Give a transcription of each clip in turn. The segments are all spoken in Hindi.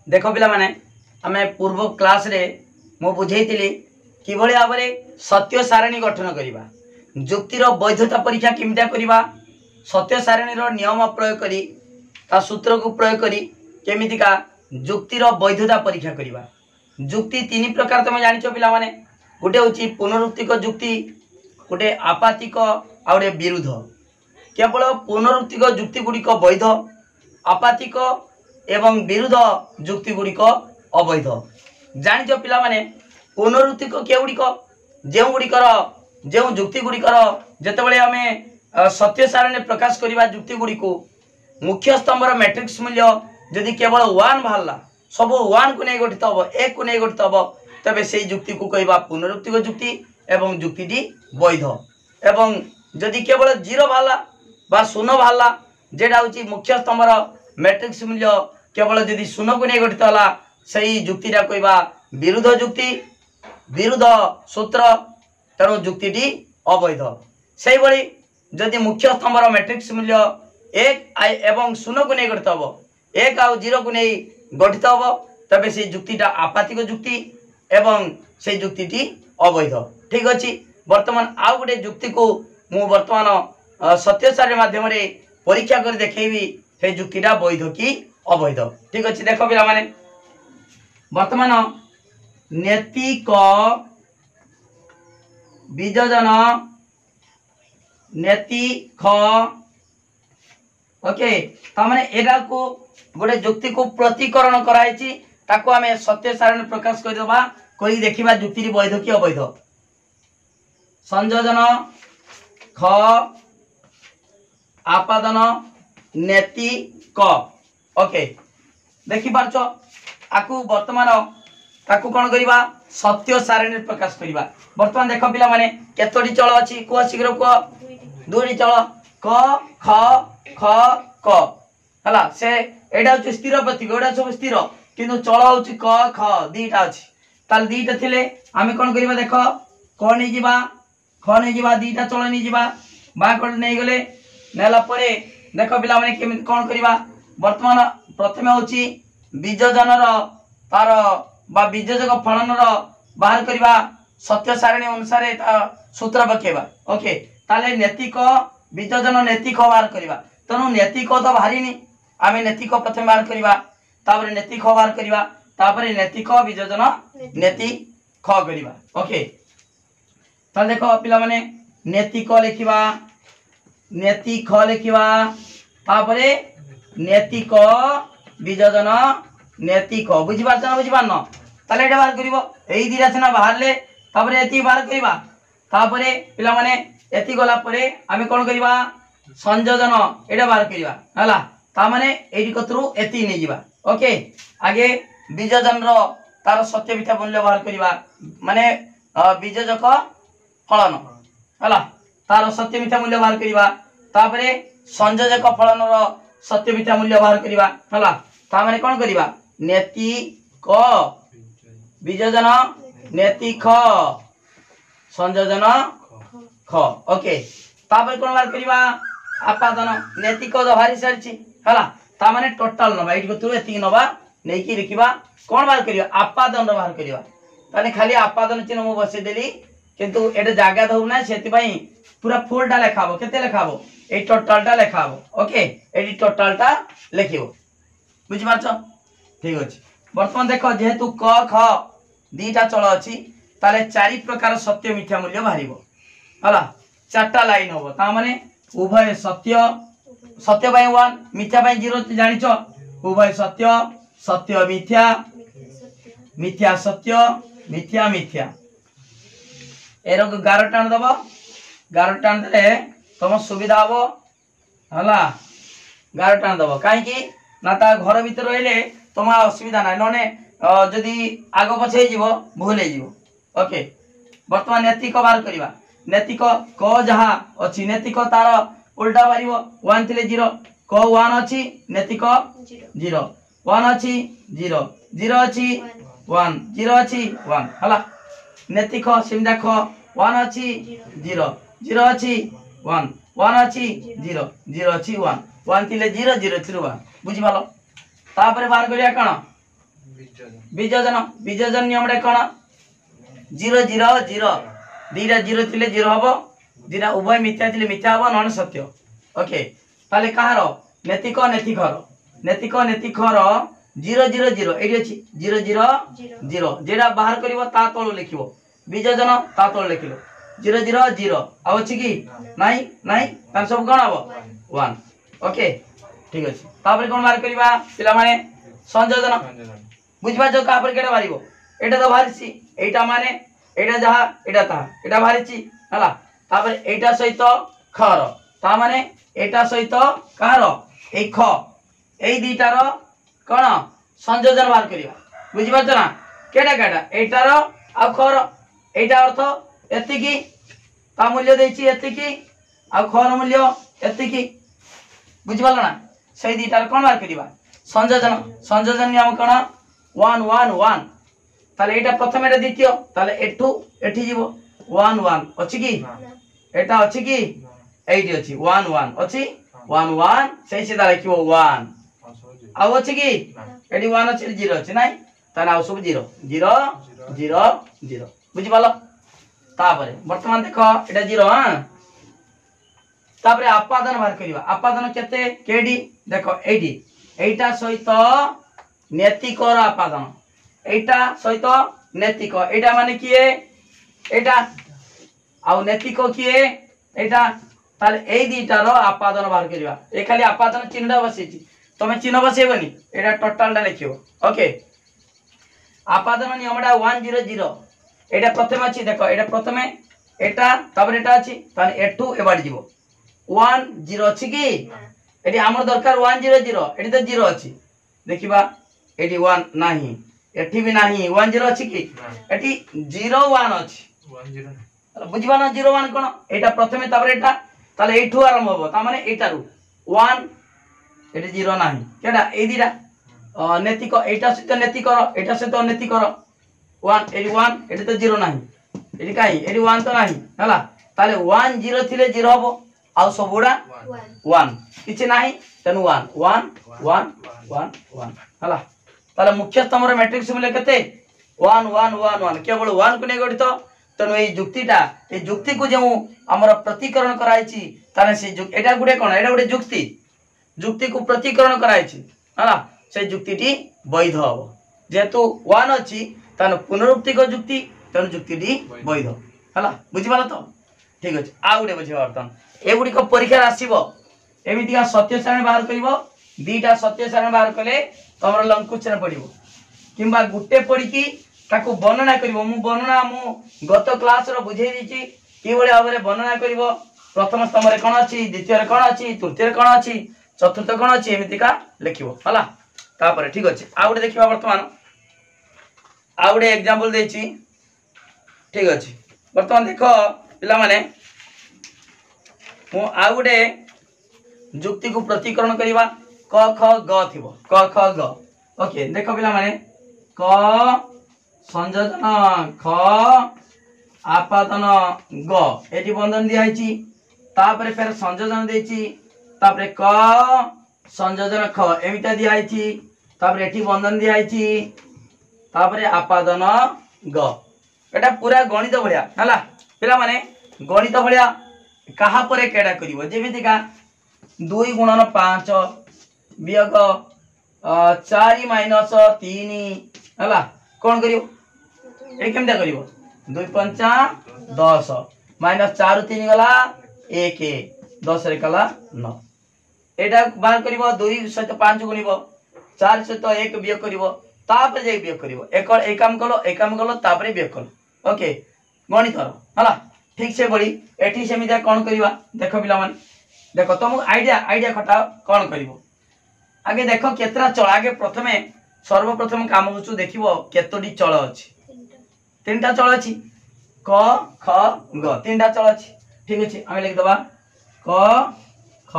देख पिला माने आमे पूर्व क्लास रे मु बुझेइतिली किभଳି भाବରେ सत्य सारणी गठन करिबा जुक्तिर वैधता परीक्षा किमिता करिबा सत्य सारणी रो नियम प्रयोग करी ता सूत्र को प्रयोग करी केमितिका जुक्तिर वैधता परीक्षा करिबा। जुक्ति तीन प्रकार तुम जानिछो पिला माने गोटे होची पुनरुक्तिक जुक्ति गोटे आपातिक आ गोटे विरुद्ध। केवल पुनरुक्तिक जुक्ति गुड़िक वैध आपातिक एवं विरुद्ध जुक्ति गुड़िक अवैध। जानिछो पिला माने पुनरुक्तिक केउड़िक जेउ गुड़िकर जेउ जुक्ति गुड़िकर जेतेबेले आमे सत्य सारणी प्रकाश करिबा जुक्ति गुड़िको मुख्य स्तंभर मैट्रिक्स मूल्य यदि केवल 1 बाहरला सब 1 को नहीं गठित हम 1 को नहीं गठित हम तबे से जुक्ति को कहबा पुनरुक्तिक जुक्ति एवं जुक्ति वैध। एवं यदि केवल 0 बाहरला बा 0 बाहरला जेडा होची मुख्य स्तंभर मैट्रिक्स मूल्य केवल यदि 0 को नहीं गठित होला सही जुक्तिटा कहबा विरुद्ध जुक्ति विरुद्ध सूत्र तेणु जुक्ति अवैध। से भली जदि मुख्य स्तंभर मैट्रिक्स मूल्य 1 एवं 0 को नहीं गठित हम 1 आउ 0 को नहीं गठित हम तबे से जुक्तिटा आपातिक जुक्ति एवं से जुक्ति अवैध। ठीक अच्छे वर्तमान आउ गोटे जुक्ति को मु वर्तमान सत्य सारणी माध्यम रे परीक्षा कर देखैबी से जुक्तिटा वैध कि अवैध। ठीक अच्छे देख पिला माने वर्तमान नैतिक बीजजन नैतिक ओके तामाने एडा को गोटे जुक्ति को प्रतिकरण कराई ताको आमे सत्य सारणी प्रकाश कर देबा कोई देखिबा जुक्ति वैध कि अवैध। संयोजन ख आपादन नैतिक ओके देखि पारछो आकु वर्तमान ताकू कौन करिबा सत्य सारणी प्रकाश करिबा। वर्तमान देख पिला माने केतोटी चल अछि को शीघ्र को दुई चल क ख ख क हला से एडा छ स्थिर प्रतीक एडा सब स्थिर किंतु चल होछि क ख दीटा अछि ताल दीटा थिले आमे कोन करिबा देख क नै जिबा ख नै जिबा दीटा चल नै जिबा बा कोन नै गले नेला परे देख पिला माने केमि कोन करिबा वर्तमान प्रथमे होछि बीजजनर तार बा बीजजक फलनर बाहर करिबा सत्य सारणी अनुसार सूत्र बकेबा ओके ताले नैतिक बीजजन नैतिक बाहर करिबा तनु नैतिक तो बाहरिनी आमे नैतिक प्रथम बाहर करिबा तापर नैतिक बाहर करिबा तापर नैतिक बीजजन नैतिक करिबा ओके ताले देखो पिला माने नैतिक लिखिबा नैतिक लिखिबा तापर नैतिक बीजजन नैतिक बुझी पारछन बुझी पारन ताले एटा बाहर करिवो एई दिरा छना बाहरले तापर एति बाहर करिबा तापर पिला माने एति गला परे आमे कोन करिबा संयोजन एटा बाहर करिबा हला ता माने एडी कतरु एति नै जिबा ओके आगे बीजजन रो तार सत्य मिथ्या मूल्य बाहर करिबा माने बीजजक फलन हला तार सत्य मिथ्या मूल्य बाहर करिबा तापर संयोजक फलन रो सत्य मिथ्या मूल्य बाहर करिबा हला ता माने कोन करिबा नैतिक बीजजन नैतिक संयोजन ख ओके तापर कोन बाहर करिबा आपादन नैतिक तो भारी सरछि हला ता माने टोटल नबा एठी को एति नबा नै कि लिखिबा कोन बाहर करिबा आपादन रो बाहर करिबा ताने खाली आपादन चिन्ह मु बसे देली किंतु एटा जागा दउ ना सेति पई पूरा फुलटा लेखाबो केते लेखाबो ए टोटलटा लेखाबो ओके एडी टोटलटा लेखिबो बुझि पारछो। ठीक अछि वर्तमान देखो जेहेतु क ख दीटा चल अछि ताले चारि प्रकार सत्य मिथ्या मूल्य बाहरिबो हला चारटा लाइन होबो ता माने उभय सत्य सत्य बाय 1 मिथ्या बाय 0 जानिछो उभय सत्य सत्य मिथ्या मिथ्या सत्य मिथ्या मिथ्या एरो 11 टाण दबो 11 टाण दे तम सुविधा हबो हला 11 टाण दबो काहे कि ना ता घर भीतर रहले तमा असुविधा ना नने जदी आगो पछे जीवो भूल जीवो ओके। वर्तमान नैतिक बाहर करिबा नैतिक क जहा अछि नैतिक तार उल्टा मारिबो 1 थिले 0 क 1 अछि नैतिक 0 1 अछि 0 0 अछि 1 0 अछि 1 हला नैतिक सिम देखो 1 अछि 0 0 अछि 1 1 अछि 0 0 अछि 1 1 थिले 0 0 थिले 1 बुझि पालो तापर बाहर करिया कोन विजोजन विजोजन नियम रे कोन 0 0 0 दीटा 0 थिले 0 हबो दीटा उभय मिथ्या थिले मिथ्या हबो नन सत्य ओके ताले कहारो नेतिक नेतिखर 0 0 0 एडी अछि 0 0 0 जेडा बाहर करिवो ता तळो लिखिवो विजोजन ता तळो लिखिलो 0 0 0 आ अछि की नाही नाही तान सब कोन हबो 1 ओके ठीक अछि तापर कोन मार करिवा पिला माने संयोजन बुझबा जो का पर केडा मारिवो एटा तो भारिछि एटा माने एटा जहा एटा ता एटा भारिछि हला तापर एटा सहित खर ता माने एटा सहित कार ए ख ए दीटार कोन संयोजन बाहर करिवा बुझबा ना केडा केडा एटार आ खर एटा अर्थ एतिकी ता मूल्य देछि एतिकी आ खर मूल्य एतिकी बुझबा ना सही दीटार कोन बाहर करिवा संयोजन नियम कोन 1 1 1 ताले एटा प्रथम एटा द्वितीय ताले एठू एठी जीवो 1 1 अछि की एटा अछि की एठी अछि 1 1 अछि 1 1 सही से दा लिखिबो 1 आ अछि की एठी 1 अछि 0 अछि नाही ताना आ सब 0 0 0 0 बुझि पालो तापरे वर्तमान देखो एटा 0 हां तापरे आपादन बाहर करिवा आपादन केते केडी देखो एडी एटा सहित नेतिकर आपादन एटा सहित नेतिक एटा माने किए एटा आ नेतिक किए एटा ताले ए दीटार आपादन बाहर करिवा ए खाली आपादन चिन्हटा बसेछि तमे चिन्ह बसेबनी एटा टोटलटा लिखियो ओके आपादन नियमटा 1 0 0 एटा प्रथम अछि देखो एटा प्रथमे एटा तापर एटा अछि ताने एठू एबाड जीवो 1 0 अछि की एटी हमर दरकार 1 0 0 एटी तो 0 अछि देखिबा एटी 1 नाही एठी भी नाही 1 0 अछि की एटी 0 1 अछि 1 0 बुझबा ना 0 1 कोन एटा प्रथमे तापर एटा ताले एठू आरंभ होबो ता माने एटारू 1 एटी 0 नाही केडा ए दिरा नेतिक एटा सहित नेति कर एटा सहित नेति कर 1 एटी 1 एटी तो 0 नाही एटी काई एटी 1 तो नाही हला ताले 1 0 थिले 0 होबो आ सबुडा 1 किछि नाही तनु 1 1 1 1 1 हला ताले मुख्य स्तंभर मैट्रिक्स मूल्य केते 1 1 1 1 केवल 1 को ने गठित तनु ए जुक्तिटा ए जुक्ति को जेउ हमर प्रतिकरण कराइछि ताने से एटा गुडे कोन एटा गुडे जुक्ति को प्रतिकरण कराइछि हला से जुक्तिटी वैध हो जेतु 1 अछि तनु पुनरुक्ति को जुक्ति तनु जुक्तिटी वैध हला बुझिबाला तो ठीक अछि आ गुडे बुझिबा वर्तन ए गुडी को परीक्षा आसीबो एमितिका सत्य सारणी बाहर करिवो दीटा सत्य सारणी बाहर कले तमर लंकुचन पडिवो किंबा गुटे पडी की ताको वर्णना करिवो मु वर्णना मु गत क्लास रो बुझेई दिछि कि बळे आबरे वर्णना करिवो प्रथम स्तंभ रे कोन अछि द्वितीय रे कोन अछि तृतीय रे कोन अछि चतुर्थ कोन अछि एमितिका लिखिवो हला तापर ठीक अछि आ गुडे देखिबा वर्तमान आ गुडे एग्जांपल देछि ठीक अछि वर्तमान देखो पिला माने मु आ गुडे जुक्ति को प्रतिकरण करिवा क ख ग थिबो क ख ग ओके देखो पिला माने क संयोजन ख आपादन ग एटी बंधन दिया आइछि तापरे फेर संयोजन देछि तापरे क संयोजन ख एमिता दिया आइछि तापरे एटी बंधन दिया आइछि तापरे आपादन ग एटा पूरा गणित भलिया हला पिला माने गणित भलिया कहा परे केडा करिवो जेमिति का 2 गुणन 5 वियोग 4 माइनस 3 हला कोन करिवो ए केमदा करिवो 2 5 10 माइनस 4 3 गला 1 10 रे कला 9 एटा बाहर करिवो 2 सहित 5 गुणिवो 4 सहित 1 वियोग करिवो तापर जे वियोग करिवो एक काम कलो तापर वियोग कलो ओके गणित हला ठीक से बड़ी एठी सेमिदा कोन करिवा देखो पिला मन देखो तुम आइडिया खटाओ कोन करिवो आगे देखो केतरा चल आगे प्रथमे सर्वप्रथम काम होचु देखिवो केतोडी चल अछि तीनटा चल अछि क ख ग तीनटा चल अछि ठीक अछि हम लिख दबा क ख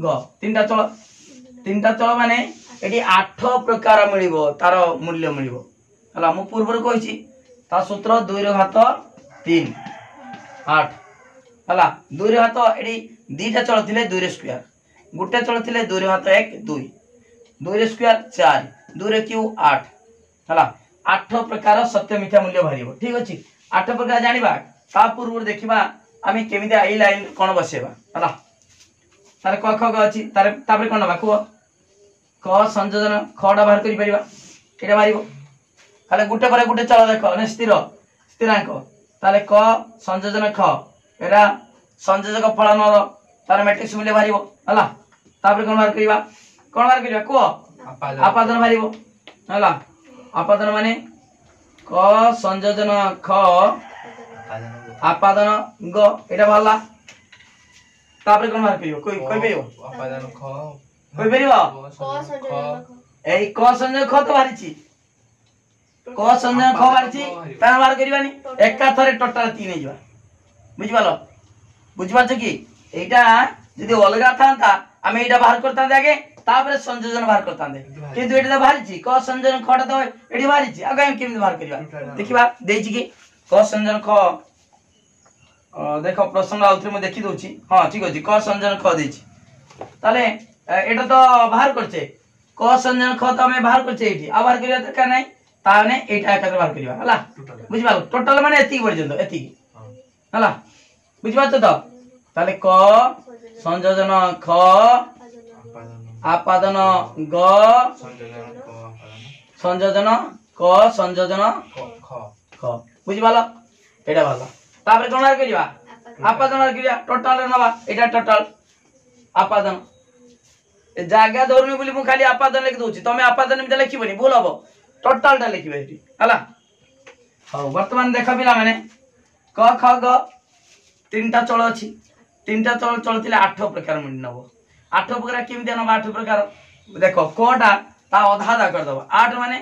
ग तीनटा चल माने एडी 8 प्रकार मिलिबो तार मूल्य मिलिबो हला मु पूर्व रे कहिछि ता सूत्र 2 रे घात 3 8 हला 2 रे घात एडी दीटा चल थिले 2 रे स्क्वायर गुटे चल थिले 2 रे घात 1 2 2 रे स्क्वायर 4 2 रे क्यू 8 हला 8 प्रकार सत्य मिथ्या मूल्य बाहरिबो ठीक अछि 8 प्रकार जानिबा ता पूर्व देखिबा आमे केमिति आई लाइन कोन बसेबा हला तारे क ख ग अछि तारे तापर कोन बा को क संयोजन खडा बाहर करि परिबा एटा मारिबो खाले गुटे पर गुटे चलो देखो ने स्थिरांक ताले क संयोजन ख एरा संयोजक फलनर तार मैट्रिक्स मूल्य बाहरिबो हला तापर कोन बाहर करिबा को आपादन बाहरिबो हला आपादन माने क संयोजन ख आपादन ग एटा भला तापर कोन बाहर करियो कोई परिबो आपादन ख कोई परिबो क संयोजन एई क संयोजन ख तो बाहरिछि क संयोजन ख बाहरिछि तार बाहर करिबानी एका थरे टोटल 3 हे जिबा बुझिबालो बुझिबाछ कि एटा यदि अलगा थांता आमे एटा बाहर करता आगे तापर संयोजन बाहर करता किंतु एटा बाहरिछि क संयोजन खटा तो एटी बाहरिछि आगे हम केमिति बाहर करिबा देखिबा देछि कि क संयोजन ख देखो प्रश्न आउथरे म देखि दोछि हां ठीक अछि क संयोजन ख देछि ताले एटा तो बाहर करछे क संयोजन ख तो हमें बाहर करछे एटी आ बाहर करिया दरकार नै ताने एटा एका बाहर करिबा हला बुझिबा टोटल माने एति पर्यंत एति हला बुझिबा तो ताले क संयोजन ख आपादन ग संयोजन क संयोजन ख बुझिबाला एटा भाला तापर कोन बाहर करिबा आपादन बाहर करिया टोटल नबा एटा टोटल आपादन ए जागा धरनी बोली मु खाली आपादन लिख दोछि तमे आपादन में लिखिबनी भूल हबो टोटल टा लिखिबे एटी हला हां वर्तमान देखा पिला माने क ख ग तीनटा चल अछि तीनटा चल चलतिले 8 प्रकार मन नबो 8 प्रकार केमिति नबा 8 प्रकार देखो कोटा ता आधा दा कर दबो 8 माने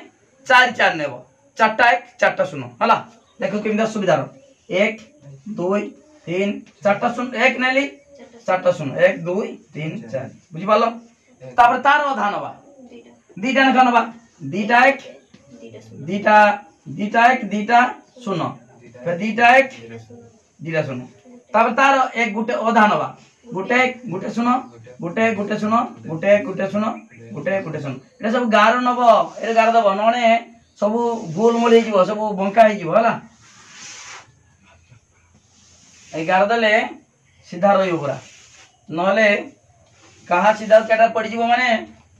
4 4 नेबो चारटा 1 चारटा सुनो हला देखो केमिति सुविधा 1 2 3 चारटा सुन 1 नेली चारटा सुन 1 2 3 4 बुझि पालो तापर तार आधा नबा दीटा न नबा दीटा 1 दीटा 1 दीटा सुनो फिर दीटा 1 दीटा सुनो तापर तार एक गुटे आधा नबा गुटे सुनो गुटे सुनो गुटे सुनो गुटे सुनो एटा सब गार नबो ए गार दबो नने सब गोल मोल हे जीवो सब बंका हे जीवो हला ए गार दले सीधा रहियो पूरा नले कहा सीधा केटा पड़ जीवो माने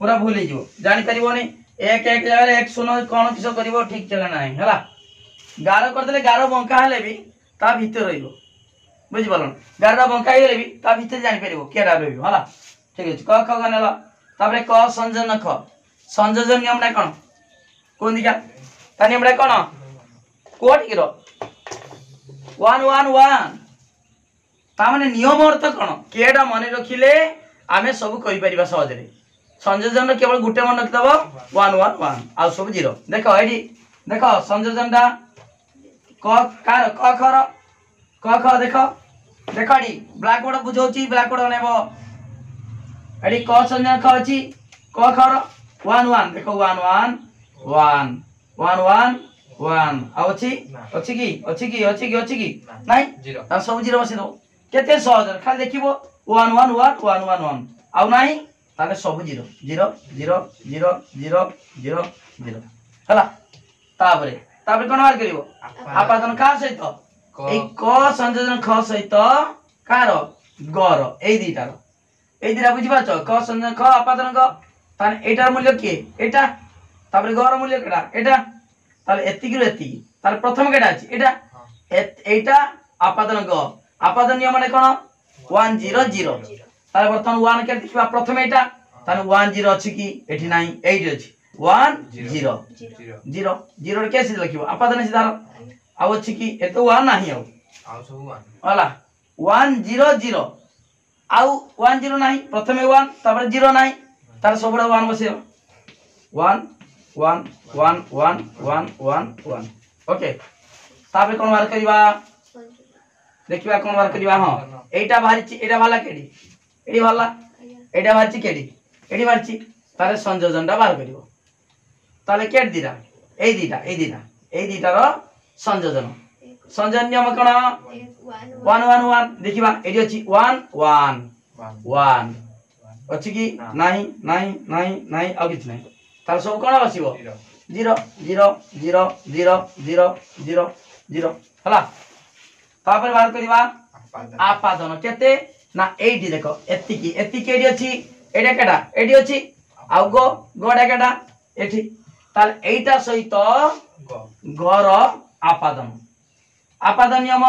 पूरा भूल हे जीवो जानि परिबो नै एक एक जगह रे एक सुनो कोन किसो करिवो ठीक जगह नाही हला गार कर देले गार बंका हेले भी ता भीतर रहियो बुझि पालन गारडा बंका हेले भी ता भीतर जानि परिबो केडा रहियो हला ठीक अछि क ख गनेला तापरे क संयोजन ख संयोजन नियम ना कोन कोन दिका ता नियम रे कोन कोट किरो 1 1 1 ता माने नियम अर्थ कोन केडा माने रखिले आमे सब करि परिबा सहज रे संयोजन केवल गुटे मन रखि दबो 1 1 1 आ सब 0 देखो एडी देखो संयोजन दा क कार क खर क ख देखो देखडी ब्लैक बोर्ड बुझौची ब्लैक बोर्ड नेबो एडी क संयोजन ख अछि क खर 1 1 देखो 1 1 1 1 1 1 आ अछि की नाही 0 ता सब 0 बसे दो केते सहज खाली देखिबो 1 1 1 1 1 1 आ नाही ताले सब 0 0 0 0 0 0 0 हला तापरे कोन बार करिवो आपादन का सहित ए क संयोजन ख सहित कार गर ए दीटा बुझिबा छ क संयोजन ख आपादन ग ताने एटार मूल्य के एटा तापरे गर मूल्य केडा एटा ताले एतिकी रो एतिकी ताले प्रथम केडा अछि एटा एटा आपादन ग आपादन नियम माने कोन 1 0 0 ताले वर्तमान 1 के देखिबा प्रथम एटा ताने 1 0 अछि की एठी नाही 8 अछि 1 0 0 0 कैसे लिखिबो आपादन सीधा आउ अछि की ए तो 1 नाही आउ सब 1 वाला 1 0 0 आउ 1 0 नाही प्रथमे 1 तापर 0 नाही तार सबडा 1 बसे 1 1 1 1 1 1 1 ओके तापर कोन बार करिबा देखिबा कोन बार करिबा हां एटा बाहरिछि एटा वाला केडी एडी वाला एटा बाहरिछि केडी एडी बाहरिछि तारे संयोजनटा बाहर करिवो ताले केड दिरा ए दीटा रो संयोजन नियम कोन 1 1 1 देखिबा एडी अछि 1 1 1 अछि की नाही आ किछ नाही तार सब कोन बसिबो 0 0 0 0 0 0 0 हला तापर बाहर करबा आपादन केते ना एठी देखो एतिकी एतिकी एडी अछि एडा केडा एडी अछि आउ गो गोडा केडा एठी ताल एटा सहित घर आपादन आपादन नियम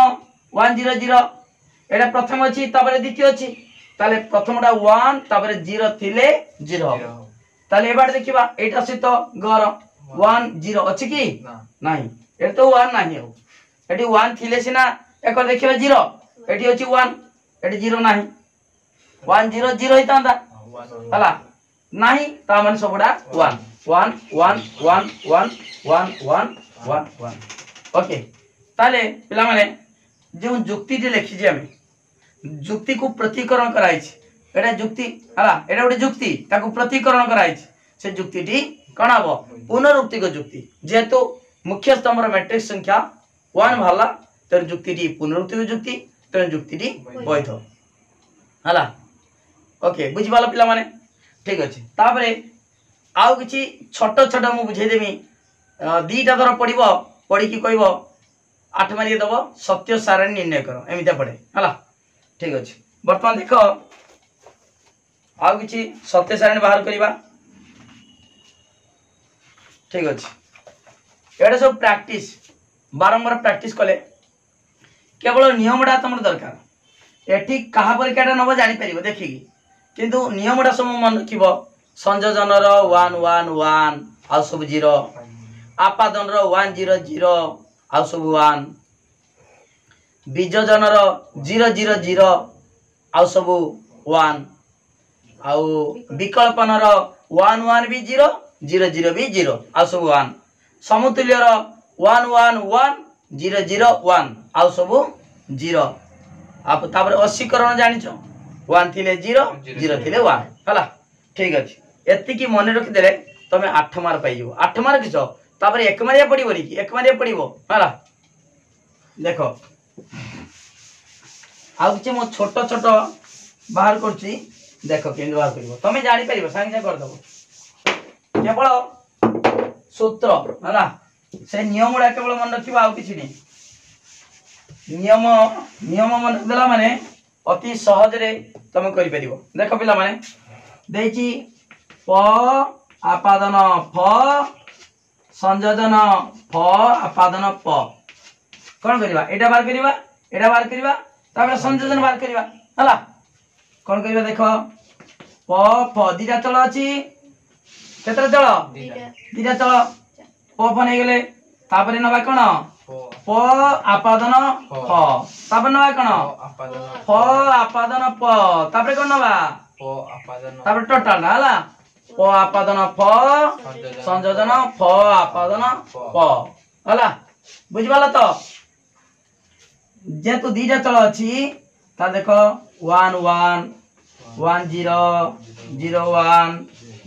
100 एडा प्रथम अछि तापर द्वितीय अछि ताले प्रथमटा 1 तापर 0 थिले 0 ताले एबार देखिबा एटा सहित घर 1 0 अछि की नाही ए तो 1 नाही हो एटी 1 थिले सिना एकर देखिबा 0 एटी अछि 1 एटी 0 नाही 1 0 0 हितांदा हला नाही ता माने सबडा 1 1 1 1 1 1 1 1 1 ओके ताले पिला माने जो जुक्ति जे लिखि जे हम जुक्ति को प्रतिकरण कराई छै एटा जुक्ति हला एटा गोटे जुक्ति ताको प्रतिकरण कराई छै से जुक्तिटी कोन हबो पुनरुक्तिक जुक्ति जेतु मुख्य स्तंभर मैट्रिक्स संख्या 1 भाला तर जुक्तिटी पुनरुक्तिक जुक्ति तर जुक्तिटी वैध हला ओके बुझिबाला पिला माने ठीक अछि तापरे आउ किछि छोट छोट मु बुझे देमी दीटा धर पडिबो पडी की कहबो 8 मारी दबो सत्य सारणी निर्णय करो एमिता पडे हला ठीक अछि वर्तमान देखो आउ किछि सत्य सारणी बाहर करिबा ठीक अछि एडा सब प्रैक्टिस बारंबार प्रैक्टिस कले केवल नियमडा तमर दरकार एठी कहा परीक्षाटा नबो जानि परिबो देखिकी किंतु नियमडा सब मन रखिबो संयोजन रो 1 1 1 आ सब 0 आपादन रो 1 0 0 आ सब 1 बीजजन रो 0 0 0 आ सब 1 आ विकल्पन रो 1 1 भी 0 0 0 भी 0 आ सब 1 समतुल्य रो 1 1 1 0 0 1 आ सब 0 आप तापर 80 करण जानिछो 1 थिले 0 0 थिले 1 हला ठीक अछि एति की मने रखि देले तमे 8 मार पाइ जिवो 8 मार किछो तापर 1 मारिया पडिबो नी 1 मारिया पडिबो हला देखो आउ जे मो छोट छोट बाहर करछि देखो केन बाहर करिवो तमे जानि परिबो संगे कर दबो केवल सूत्र हला से नियमडा केवल मन रखिबो आउ किछि नै नियम नियम मन देला माने अति सहज रे तमे करि परिबो देखो पिला माने देछि प आपादन फ संयोजन फ आपादन प कोन करिबा एटा बार करिबा तापर संयोजन बार करिबा हला कोन करिबा देखो प फ दिटा चल अछि केतरा चल दिटा चल प फ नै गेले तापर नबा कोन प आपादन फ तापर नबा कोन फ आपादन प तापर कोन नबा प आपादन तापर टोटल हला प आपादन फ संयोजन फ आपादन प हला बुझिबाला तो जेतु दीटा चल अछि ता देखो 1 1 1 0 0 1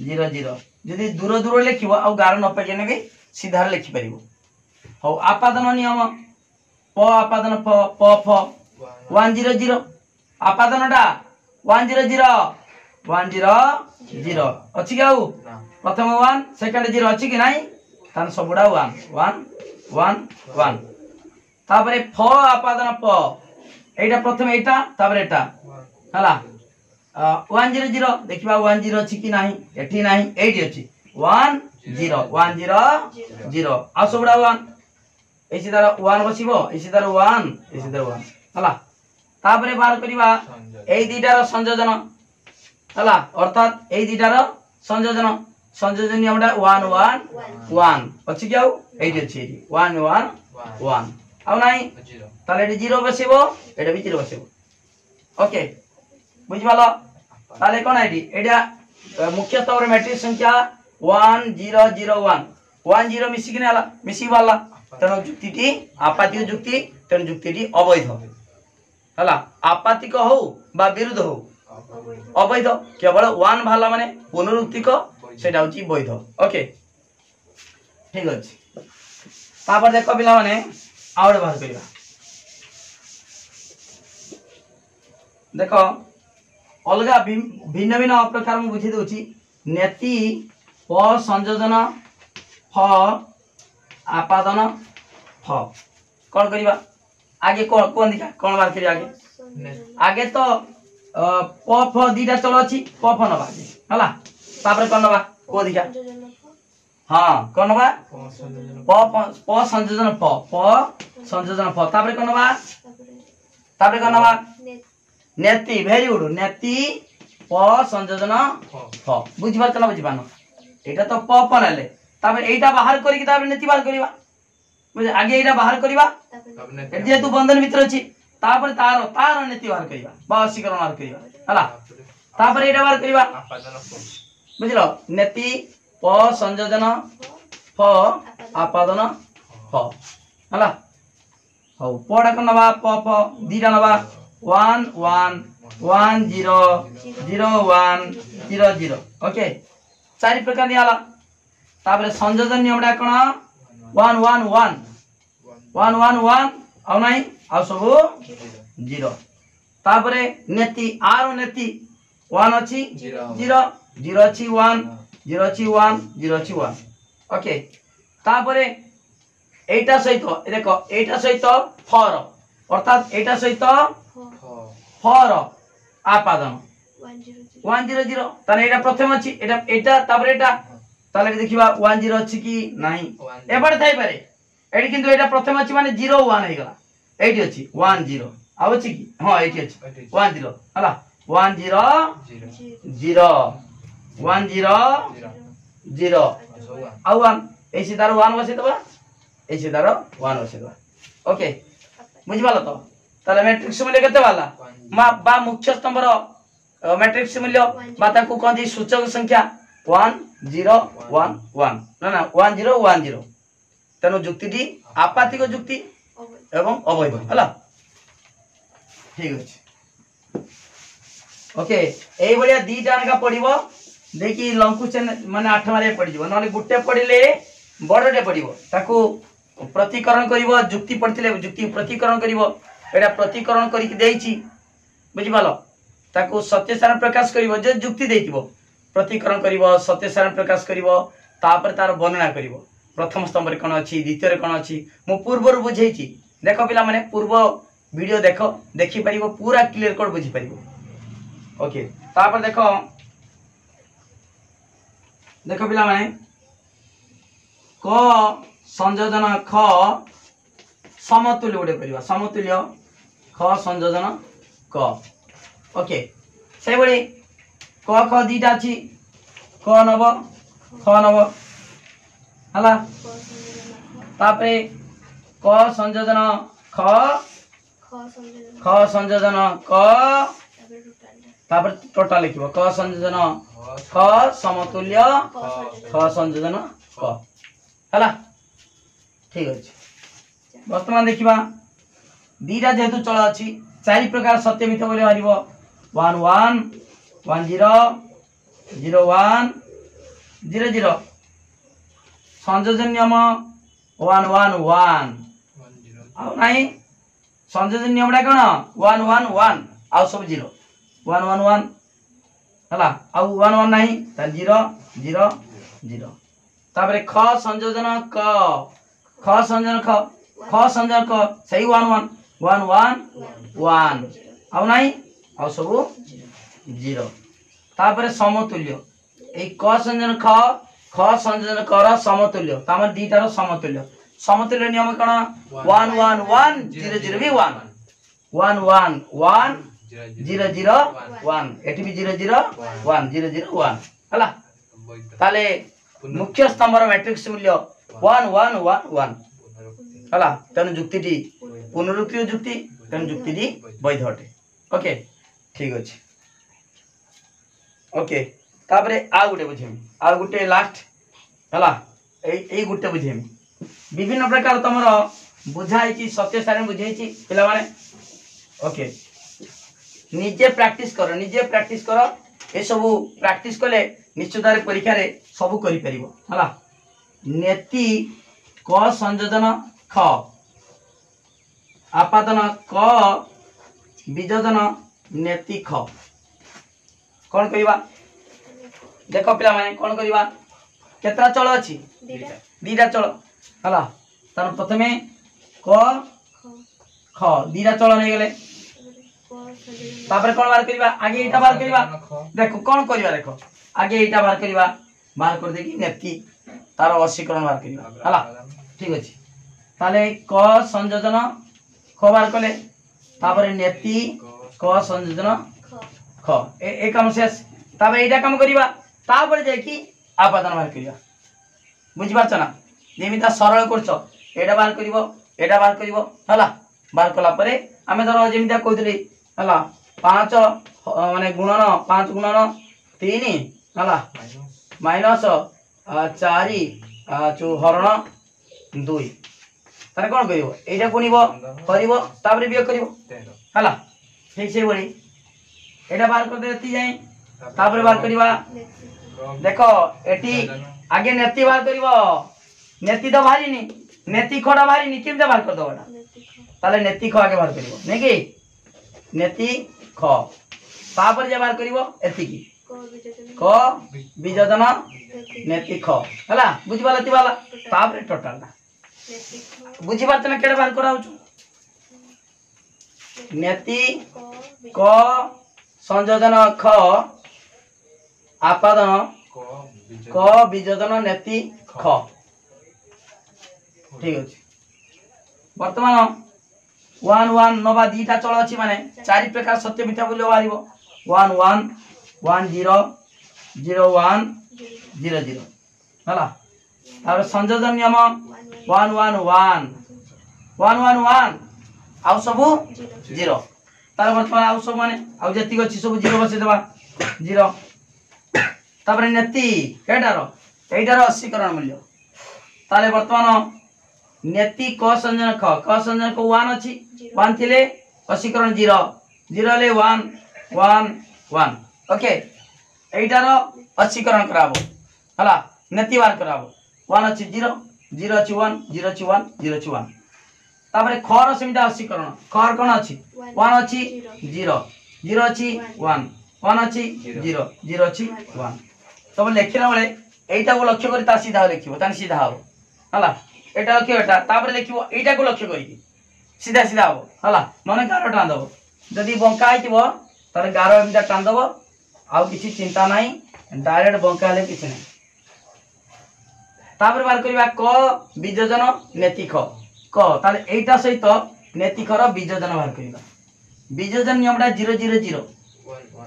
0 0 यदि दूर दूर लिखिबो आ गार न पजेने भी सीधा लिखि परिबो हो आपादन नियम प आपादन फ प फ 1 0 0 आपादनटा 1 0 0 1 0 0 अछि गाउ प्रथम 1 सेकंड 0 अछि कि नाही तान सबुडा 1 1 1 1 तापरे फ आपादन प एटा प्रथम एटा तापरे एटा हला 1 0 0 देखिबा 1 0 अछि कि नाही एठी नाही एठी अछि 1 0 1 0 0 आ सबुडा 1 एसी तार 1 बसिबो एसी तार 1 एसी तार 1 हला तापरे बाहर करिबा एई दीटार संयोजन हला अर्थात एई दीटार संयोजन संयोजन नियमटा 1 1 1 अछि कि आउ एठी अछि 1 1 1 आउ नाही ताले एठी 0 बसिबो एटा भी 0 बसिबो ओके बुझिबालो ताले कोन आइडी एटा मुख्य स्तंभर मैट्रिक्स संख्या 1 0 0 1 1 0 मिसी कि नाला मिसी वाला तेनो जुक्तिटी आपातिक जुक्ति तेनो जुक्तिटी अवैध हला आपातिक हो बा विरुद्ध हो अवैध केवल 1 भाला माने पुनरुक्तिक सेटा होची वैध ओके ठीक अछि तापर देखो पिला माने आउडे बाहर करिया देखो अलगा भिन्न भिन्न प्रकार में बुझी दोची नेति प संयोजन आपादन फ कौन करवा आगे कौन देखा कौन बात करिया आगे तो प फ दीटा चलो अछि प फ नबा हला तापर कौन नबा को देखा हां कौन नबा प संयोजन फ तापर कौन नबा नेति वेरी गुड नेति प संयोजन फ बुझि बात ना बुझि पानो एटा तो प फ नले तापर एटा बाहर करी कि तापर नेति बाहर करबा बुझे आगे एटा बाहर करबा जेतु बंधन भीतर अछि तापर तार नेति बाहर करबा बा वशीकरण बाहर करबा हला तापर एटा बाहर करबा बुझलो नेति प संयोजन फ आपादन फ हला हो पडा को नबा प फ दीटा नबा 1 1 1 0 0 1 0 0 ओके चारि प्रकार नियाला तापर संयोजन नियमडा कोन 1 1 1 1 1 1 आ नाही आ सब 0 तापर नेति आरो नेति 1 अछि 0 0 अछि 1 0 अछि 1 0 अछि 1 ओके तापर एटा सहित देखो एटा सहित फर अर्थात एटा सहित फर आपादन 1 0 0 ताने एटा प्रथम अछि एटा एटा तापर एटा ताले देखिबा 1 0 अछि कि नाही एबड थाई पारे एडी किंतु एटा प्रथम अछि माने 0 1 हे गला एटी अछि 1 0 आ अछि कि हां एटी अछि 1 0 हला 1 0 0 1 0 0 आ 1 एसी दार 1 बसे दबा एसी दार 1 बसे दबा ओके बुझि पालो तो ताले मैट्रिक्स मूल्य केते वाला बा मुख्य स्तंभ रो मैट्रिक्स मूल्य बा ताकू कोन सूचक संख्या 1 0 1 1 ना 1 0 1 0 तेनो जुक्ति दी आपातिक जुक्ति एवं अवैध हला ठीक अछि ओके एई बलिया दी जान का पडिबो देखि लंकुचन माने 8 मारे पडिबो नले गुटे पडिले बडटे पडिबो ताकू प्रतिकरण करिवो जुक्ति पडथिले जुक्ति प्रतिकरण करिवो एटा प्रतिकरण करि देइछि बुझि पालो ताकू सत्य सारण प्रकाश करिवो जे जुक्ति देइतिबो प्रतिकरण करिवो सत्य सारण प्रकाश करिवो तापर तार वर्णना करिवो प्रथम स्तंभ रे कोन अछि द्वितीय रे कोन अछि मु पूर्व बुझेइछि देखो पिला माने पूर्व वीडियो देखो देखि परिबो पूरा क्लियर कोड बुझि परिबो ओके तापर देखो देखो पिला माने क संयोजन ख समतुल्य उडे परिबा समतुल्य ख संयोजन क ओके से बडी क ख दीटा अछि क नब ख नब हला तापरे क संयोजन ख संयोजन क तापर टोटल लिखिबो क संयोजन ख समतुल्य ख संयोजन क हला ठीक अछि वर्तमान देखिबा दीटा जेतु चल अछि चारि प्रकार सत्य मिथ्या बोले हरिबो 1 1 1 0 0 1 0 0 संयोजन नियम 1 1 1 आ नाही संयोजन नियमडा कोन 1 1 1 आ सब 0 1 1 1 हला आ 1 1 नाही त 0 0 0 तापरे ख संयोजन क ख संयोजन ख संयोजन क सही 1 1 1 1 1 आ नाही आ सब 0 तापरे समतुल्य ए क संयोजन ख संयोजन कर समतुल्य तामर दीटा रो समतुल्य नियम कोन 1 1 1 0 0 भी 1 1 1 1 0 0 1 एठी भी 0 0 1 0 0 1 हला ताले मुख्य स्तंभ रो मैट्रिक्स मूल्य 1 1 1 1 हला तन जुक्ति दी पुनरुक्ति जुक्ति तन जुक्ति दी वैध अटे ओके ठीक अछि ओके तापरे आ गुटे बुझेमी आ गुटे लास्ट हला एई गुटे बुझेमी विभिन्न प्रकार तमरो बुझाई छी सत्य सारण बुझाई छी पिला माने ओके निजे प्रैक्टिस करो ए सब प्रैक्टिस कले निश्चित रे परीक्षा रे सब करि परिबो हला नेति क संयोजन ख आपादन क वियोजन नेति ख कोन कहिबा देखो पिला माने कोन करिबा केतरा चल अछि दीटा चल हला तार प्रथमे क ख दीटा चल नहीं गले तापर कोन बार करबा आगे एटा बार करबा देखो कोन करबा देखो आगे एटा बार करबा बार कर देकी नेति तार वशीकरण बार करबा हला ठीक अछि ताले क संयोजन ख बार कले तापर नेति क संयोजन ख ए काम शेष तापर एटा काम करबा तापर जाय कि आपादन बार करबा बुझि पाछ ना जेमिता सरल करछो एटा बार करबो हला बार कला परे आमे धर जेमिता कहतली हला 5 माने गुणन 5 गुणन 3 हला माइनस 4 चो हरण 2 तारे कोन करिवो एटा गुणिबो करिवो तापर बियोग करिवो हला ठीक से बोली एटा बार कर देती जाई तापर बार करबा देखो एटी आगे नेति बार करिवो नेति तो भारी नी नेति खडा भारी नी केमते बार कर दबडा ताले नेति ख आगे बार करिवो नै कि नेति ख तापर जे बार करिवो एति की क विजोजन नेति ख हला बुझि बाला ति बाला तापर टोटल ना बुझि बात ना केडे बार कराउछु नेति क संयोजन ख आपादन क विजोजन नेति ख ठीक अछि वर्तमान 1 1 नबा दीटा चल अछि माने चारि प्रकार सत्य मिथ्या बोले बारिबो 1 1 1 0 0 1 0 0 हला और संयोजन नियम 1 1 1 1 1 1 आउ सब 0 तार वर्तमान आउ सब माने आउ जति अछि सब 0 बसे देबा 0 तापर नेति एटार 80 करण मूल्य ताले वर्तमान नेति क संयोजन ख संयोजन को 1 अछि 1 थिले 80 करण 0 0 ले 1 1 1 ओके एटार 80 करण कराबो हला नेति बार कराबो 1 अछि 0 0 अछि 1 0 अछि 1 0 अछि 1 तापर ख र समिता 80 करण ख कोन अछि 1 अछि 0 0 अछि 1 1 अछि 0 0 अछि 1 सब लेखिला बेले एटा को लक्ष्य करी ता सीधा लिखिबो तान सीधा हो हला एटा लक्ष्य एटा तापर लिखिबो एटा को लक्ष्य करी सीधा सीधा हो हला नने गारो टान दबो जदी बंका आइतिबो तार गारो एमिता टान दबो आउ किछि चिंता नाही डायरेक्ट बंका ले किछि नाही तापर बार करबा क विजोजन नेति ख क ताले एटा सहित नेति ख र विजोजन बार करबा विजोजन नियमटा 0 0 0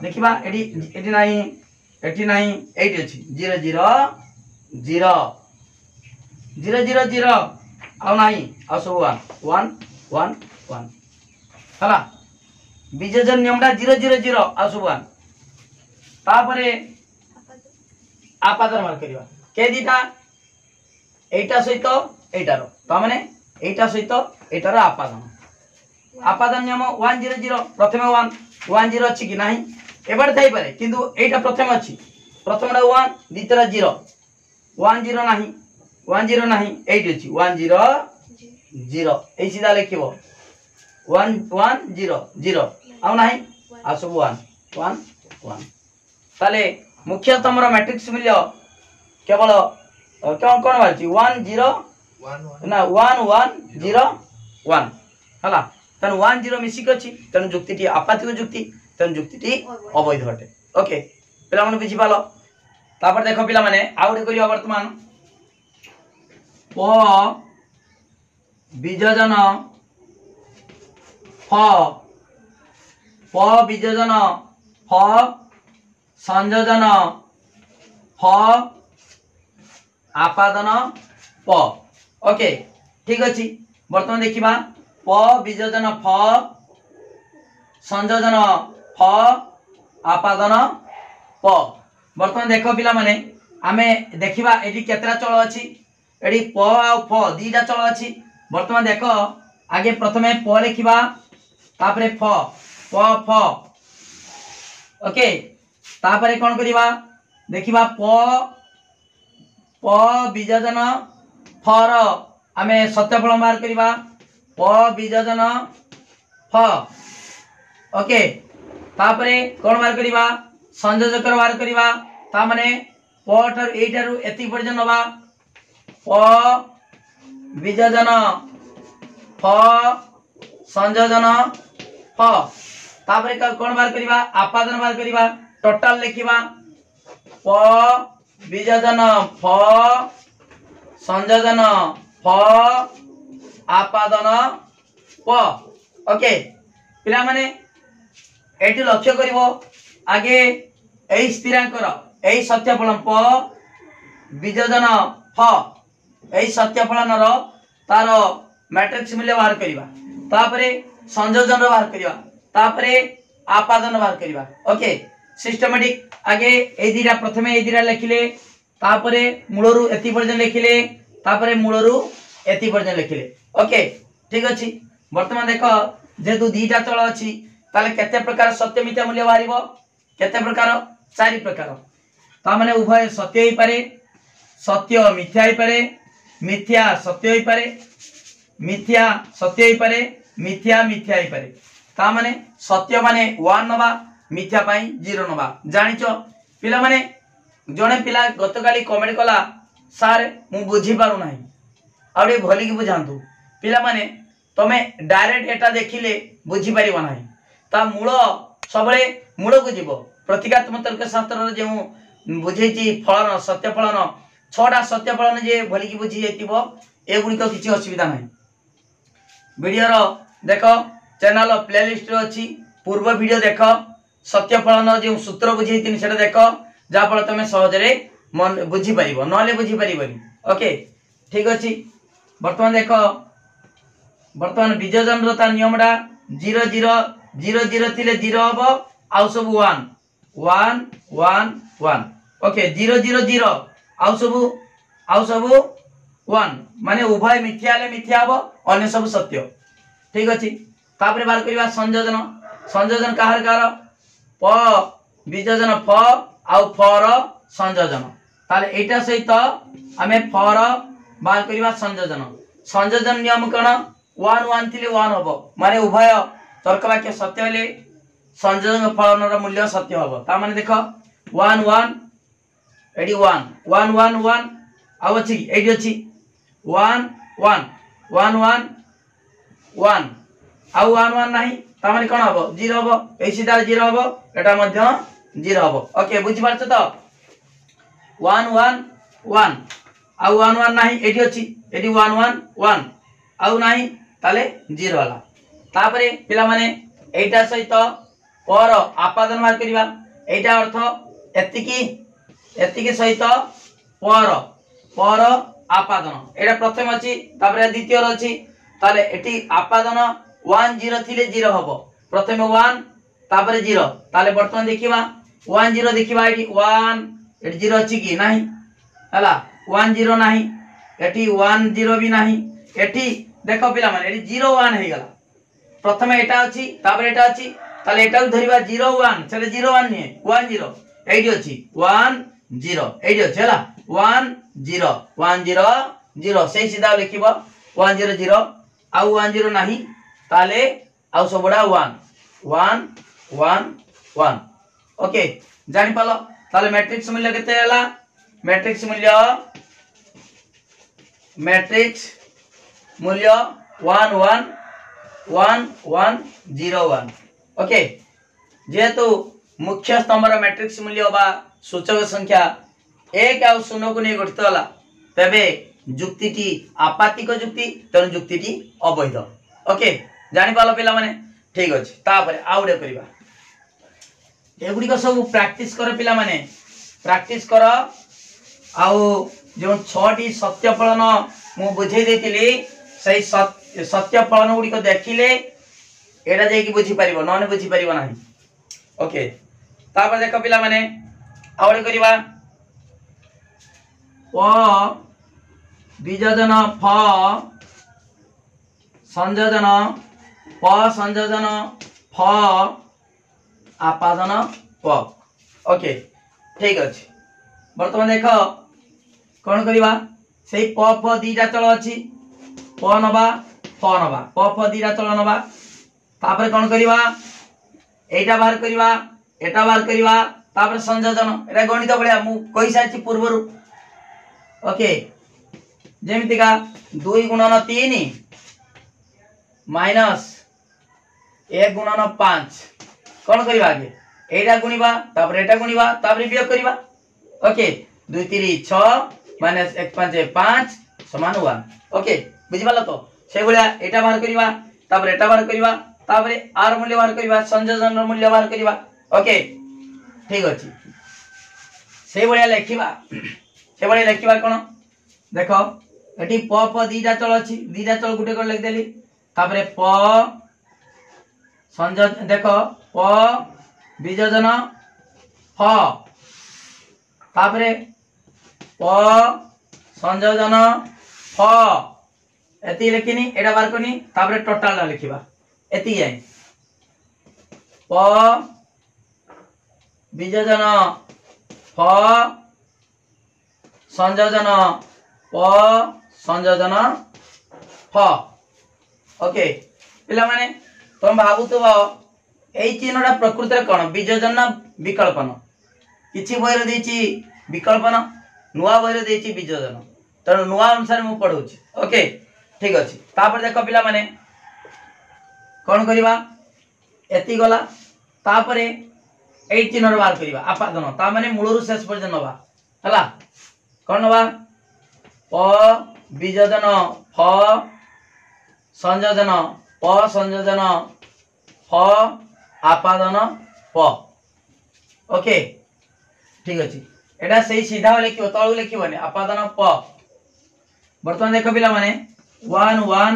देखिबा एटी नाही एटी नाही 8 अछि 0 0 0 0 0 0 आउ नाही आउ सब 1 1 1 हला विजोजन नियमटा 0 0 0 आउ सब 1 तापरे आपादन बार करबा के दिटा एटा सहित एटार त माने एटा सहित एटार आपादन नियम 1 0 0 प्रथमे 1 0 अछि कि नाही एबार थाई पारे किंतु एटा प्रथम अछि प्रथमटा 1 द्वितीयटा 0 1 0 नाही 1 0 नाही 8 अछि 1 0 0 ए सीधा लिखिबो 1 1 0 0 आउ नाही आ सब 1 1 1 ताले मुख्य तमरा मैट्रिक्स मूल्य केवल कोन कोन बारछि 1 0 ना 1 1 0 1 हला तन 1 0 मिसिक अछि तन जुक्तिटी आपातिक जुक्ति तन जुक्तिटी अवैध हटे ओके पिला माने बुझि पालो तापर देखो पिला माने आउडे करिया वर्तमान प विजोजन फ विजोजन फ संयोजन फ आपादन प ओके ठीक अछि वर्तमान देखिबा प विजोजन फ संयोजन फ आपादन प वर्तमान देखो पिला माने आमे देखिबा एडी केतरा चल अछि एडी प आ फ दीटा चल अछि वर्तमान देखो आगे प्रथमे प लिखिबा तापरे फ प फ ओके तापरे कोन करिबा देखिबा प विजोजन फ र आमे सत्यफल मार करिबा प विजोजन फ ओके तापरे कोन मार करिबा संयोजक मार करिबा ता माने प ठार एटारु एति पर्यंत नबा प प वियोजन फ संयोजन फ तापर कौन बाहर करिबा आपादन बाहर करिबा टोटल लिखिबा प वियोजन फ संयोजन फ आपादन प ओके पिला माने एटी लक्ष्य करिवो आगे एई स्थिरांकर एई सत्यफलन प वियोजन फ एई सत्यफलन रो तार मैट्रिक्स मूल्य बाहर करिबा तापरे संयोजन रो बाहर करिबा तापरे आपादन बाहर करिबा ओके सिस्टमैटिक आगे एई दिरा प्रथमे एई दिरा लिखिले तापरे मूलरू एति पर्यंत लिखिले तापरे मूलरू एति पर्यंत लिखिले ओके ठीक अछि वर्तमान देखो जेतु दीटा चल अछि ताले केते प्रकार सत्य मिथ्या मूल्य बाहरिबो केते प्रकार चारि प्रकार ता माने उभय सत्य ही पारे सत्य मिथ्या ही पारे मिथ्या सत्य ही पारे मिथ्या सत्य ही पारे मिथ्या मिथ्या ही पारे ता माने सत्य माने 1 नबा मिथ्या पाई 0 नबा जानिचो पिला माने जने पिला गतकाली कमेंट कला सर मु बुझी पारु नाही आउडे भली की बुझांतु पिला माने तमे डायरेक्ट एटा देखिले बुझी पारिबो नाही ता मूल सबले मूल को जीव प्रतीकात्मक तर्क शास्त्र जो बुझेची फलन सत्य फलन 6टा सत्य फलन जे भली की बुझी जाइतिबो ए गुडी को किछि असुविधा नाही वीडियो रो देखो चैनल प्लेलिस्ट रो अछि पूर्व वीडियो देखो सत्य फलन जो सूत्र बुझेतिन सेटा देखो जा फल तमे सहज रे मन बुझी पारिबो नले बुझी पारिबोनी ओके ठीक अछि वर्तमान देखो वर्तमान वियोजन रो ता नियमडा 0 0 0 0 थिले 0 हबो आउ सब 1 1 1 1 ओके 0 0 0 आउ सब 1 माने उभय मिथ्या ले मिथ्या हबो अन्य सब सत्य ठीक अछि तापरे बार करबा संयोजन संयोजन काहर कार प वियोजन फ आउ फ रो संयोजन ताले एटा सहित हमें फ रो बार करबा संयोजन संयोजन नियम कोन 1 1 थिले 1 हबो माने उभय तर्क वाक्य सत्य हेले संयोजन फलन रो मूल्य सत्य हबो ता माने देखो 1 1 एडी 1 1 1 1 आउ अछि एडी अछि 1 1 1 1 1 आउ 1 1 नाही ता माने कोन हबो 0 हबो ए सीधा 0 हबो एटा मध्य 0 हबो ओके बुझि पारछ त 1 1 1 आउ 1 1 नाही एडी अछि एडी 1 1 1 आउ नाही ताले 0 होला तापरे पिला माने एटा सहित पर आपादन मार करिबा एटा अर्थ एतिकी सहित पर आपादन एटा प्रथम अछि तापरे द्वितीय र अछि ताले एटी आपादन 1 0 थिले 0 हबो प्रथम 1 तापरे 0 ताले वर्तमान देखिबा 1 0 देखिबा एटी 1 एटी 0 अछि कि नाही हला 1 0 नाही एटी 1 0 भी नाही एटी देखो पिला माने एटी 0 1 हे गला प्रथम एटा अछि तापर एटा अछि ताले एटा धरिबा 0 1 चले 0 1 नि 1 0 एडी अछि 1 0 एडी अछि हला 1 0 1 0 0 से सीधा लिखिबो 1 0 0 आउ 1 0 नाही ताले आउ सबडा 1 1 1 1 ओके जानि पालो ताले मैट्रिक्स मूल्य केते हला मैट्रिक्स मूल्य 1 1 1 1 0 1 ओके जेतु मुख्य स्तंभर मैट्रिक्स मूल्य बा सूचक संख्या 1 आ 0 को नै गठित होला तबे जुक्तिटी आपातिक जुक्ति तन जुक्तिटी अवैध ओके जानि पालो पिला माने ठीक अछि तापर आउडे करिबा एगुडी को सब प्रैक्टिस कर पिला माने प्रैक्टिस कर आउ जो 6टी सत्य फलन मु बुझे देतिली सही सत्य फलन गुडी को देखिले एडा जे कि बुझी परिबो नने बुझी परिबो नाही ओके तापर देखो पिला माने आउडे करिबा प वियोजन फ संयोजन प संयोजन फ आपादन प ओके ठीक अछि वर्तमान देखो कोन करिबा सेही प फ दीटा चल अछि प नबा फ नबा प फ दीटा चल नबा तापर कोन करिबा एटा बाहर करिबा एटा बाहर करिबा तापर संयोजन एटा गणित बढिया मु कहि साची पूर्वरु ओके जेमितिका 2 गुणन 3 माइनस 1 गुणन 5 कौन करवा आगे एटा गुणिबा तापर एटा गुणिबा तापर वियोग करबा ओके 2 3 6 माइनस 1 5 5 समान 1 ओके बुझिबाला तो से भलिया एटा बाहर करबा तापर एटा बाहर करबा तापर आर मूल्य बाहर करबा संयोजन रो मूल्य बाहर करबा ओके ठीक अछि से भलिया लेखिबा कोन देखो एटी प प दीटा चल अछि दीटा चल गुटे कर लिख देली तापर प संयोजन देखो प वियोजन फ तापरे प संयोजन फ एति लिखिनी एटा बार कोनी तापरे टोटल लिखिबा एति जाय प वियोजन फ संयोजन प संयोजन फ ओके पिला माने तुम भाबुतबो एई चिन्हटा प्रकृति कोन वियोजन ना विकल्पन किछि बहिर देछि विकल्पन नुआ बहिर देछि वियोजन तण नुआ अनुसार मु पढौछि ओके ठीक अछि तापर देखो पिला माने कोन करबा एति गला तापरे एई चिन्ह बाहर करबा आपादन ता माने मूलरु शेष पर्यंत नबा हला कोन नबा प वियोजन फ संयोजन प संयोजन फ आपादन प ओके ठीक अछि एटा सही सीधा लिखिबो तळु लिखिबोनी आपादन प वर्तमान देखो पिला माने 1 1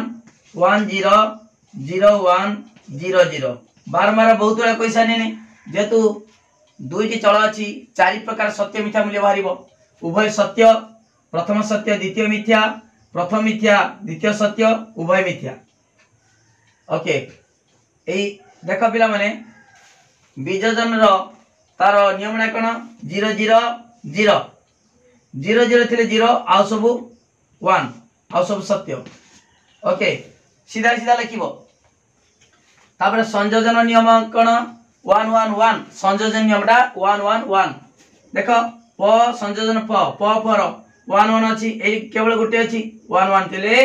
1 0 0 1 0 0 बारंबार बहुत बड़ा पैसा नेने जेतु दुईटी चल अछि चारि प्रकार सत्य मिथ्या मूल्य बाहरिबो उभय सत्य प्रथम सत्य द्वितीय मिथ्या प्रथम मिथ्या द्वितीय सत्य उभय मिथ्या ओके एई देखो पिला माने वियोजन रो तार नियम ना कोन 0 0 0 0 0 थिले 0 आ सब 1 आ सब सत्य ओके सीधा सीधा लिखिबो तापर संयोजन नियम कोन 1 1 1 संयोजन नियमटा 1 1 1 देखो प संयोजन प पर 1 1 अछि ए केवल गुटे अछि 1 1 थिले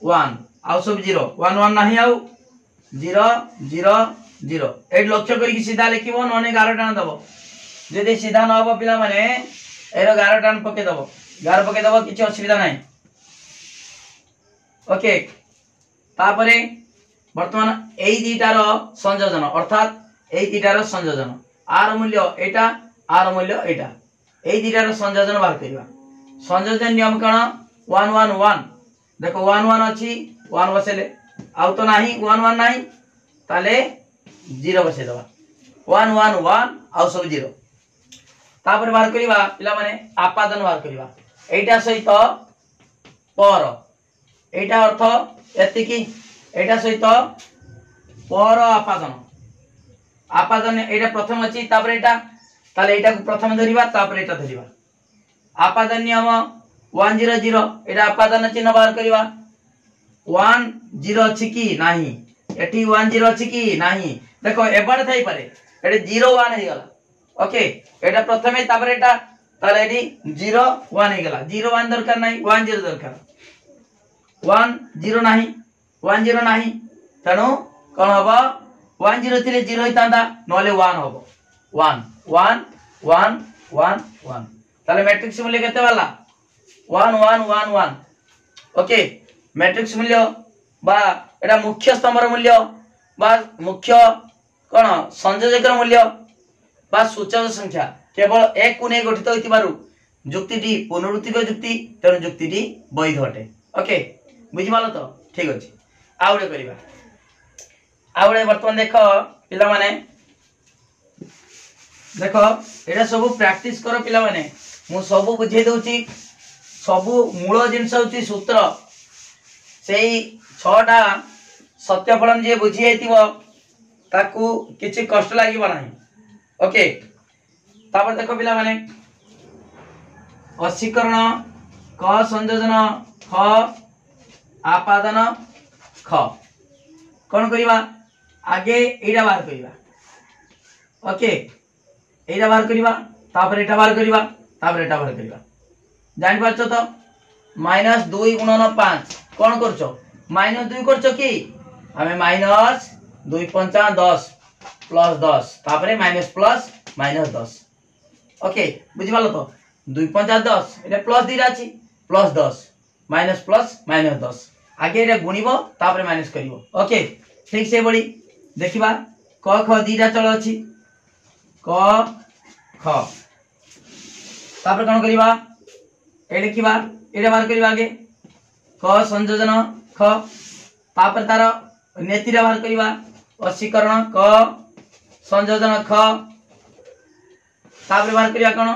1 आ सब 0 1 1 नाही आउ 0 0 0 ए लक्ष्य करी सीधा लिखिबो नने 11 टान दबो जदि सीधा न हो पिला माने एरो 11 टान पके दबो 11 पके दबो किछ असुविधा नाही ओके तापरे वर्तमान एई दीटार संयोजन अर्थात एई दीटार संयोजन आर मूल्य एटा आर मूल्य एटा एई दीटार संयोजन बाहर करबा संयोजन नियम कोन 1 1 1 देखो 1 1 अछि 1 बसेले आउ तो नाही 1 1 नाही ताले 0 बसे दबा 1 1 1 आउ सब 0 तापर बाहर करबा पिला माने आपादन बाहर करबा एटा सहित पर एटा अर्थ एति की एटा सहित पर आपादन आपादन एटा प्रथम अछि तापर एटा ताले एटा को प्रथम धरिबा तापर एटा धरिबा आपादन नियम 1 0 0 एटा आपादन चिन्ह बाहर करबा 1 0 अछि की नाही एठी 1 0 अछि की नाही देखो एबड थाई पारे एटे 0 1 हे गला ओके एटा प्रथमे तापर एटा ताले एठी 0 1 हे गला 0 1 दरकार नाही 1 0 दरकार 1 0 नाही 1 0 नाही तणो कोन हबो 1 0 थिले 0 हितांदा नले 1 हबो 1 1 1 1 1 ताले मैट्रिक्स मूल्य केते वाला 1 1 1 1 ओके मैट्रिक्स मूल्य बा एटा मुख्य स्तंभर मूल्य बा मुख्य कोन संयोजक मूल्य बा सूचक संख्या केवल एक को नै गठित होइतिबारु जुक्तिटी पुनरुक्तिक जुक्ति तेनु जुक्तिटी वैध अटे ओके बुझिमालो तो ठीक अछि आउडे करिबा आउडे वर्तमान देखो पिला माने देखो एटा सब प्रैक्टिस करो पिला माने मु सब बुझे दोची सब मूल जिंस होची सूत्र सेही 6टा सत्य फलन जे बुझी आइतिबो ताकू किछि कष्ट लागिबो नाही ओके तापर देखो पिला माने असीकरण क संयोजन ख आपादन ख कोन करिबा आगे एटा बाहर करिबा ओके एटा बाहर करिबा तापर एटा बाहर करिबा तापर एटा बाहर करिबा जानि पाछो तो माइनस 2 गुणन 5 कौन करछो माइनस 2 करछो कि हमें माइनस 2 पंचा 10 प्लस 10 तापरे माइनस प्लस माइनस 10 ओके बुझि पालो तो 2 पंचा 10 एटा प्लस दीरा अछि प्लस 10 माइनस प्लस माइनस 10 आगे एटा गुणिबो तापरे माइनस करिवो ओके ठीक से बड़ी देखिबा क ख दीटा चल अछि क ख तापर कोन करिबा ए लिखिबा एटा बार करिबा आगे क संयोजन ख तापर तार नेतिरा बार करिबा असीकरण क संयोजन ख तापर बार करिबा कोन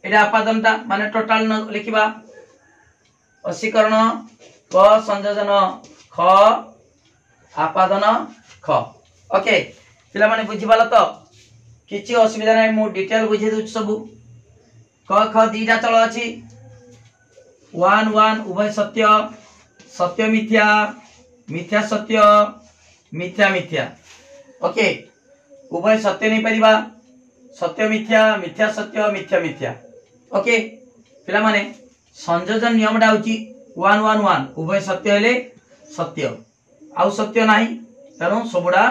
एटा आपादनटा माने टोटल लिखिबा असीकरण क संयोजन ख आपादन ख ओके पिला माने बुझि पाला तो किछि असुविधा नै मु डिटेल बुझे दउ सब क ख दीटा चल अछि 1 1 उभय सत्य सत्य मिथ्या मिथ्या सत्य मिथ्या मिथ्या ओके उभय सत्य नहीं परिबा सत्य मिथ्या मिथ्या सत्य मिथ्या मिथ्या ओके पिला माने संयोजन नियमटा होची 1 1 1 उभय सत्य हेले सत्य आउ सत्य नाही तेणु सबुडा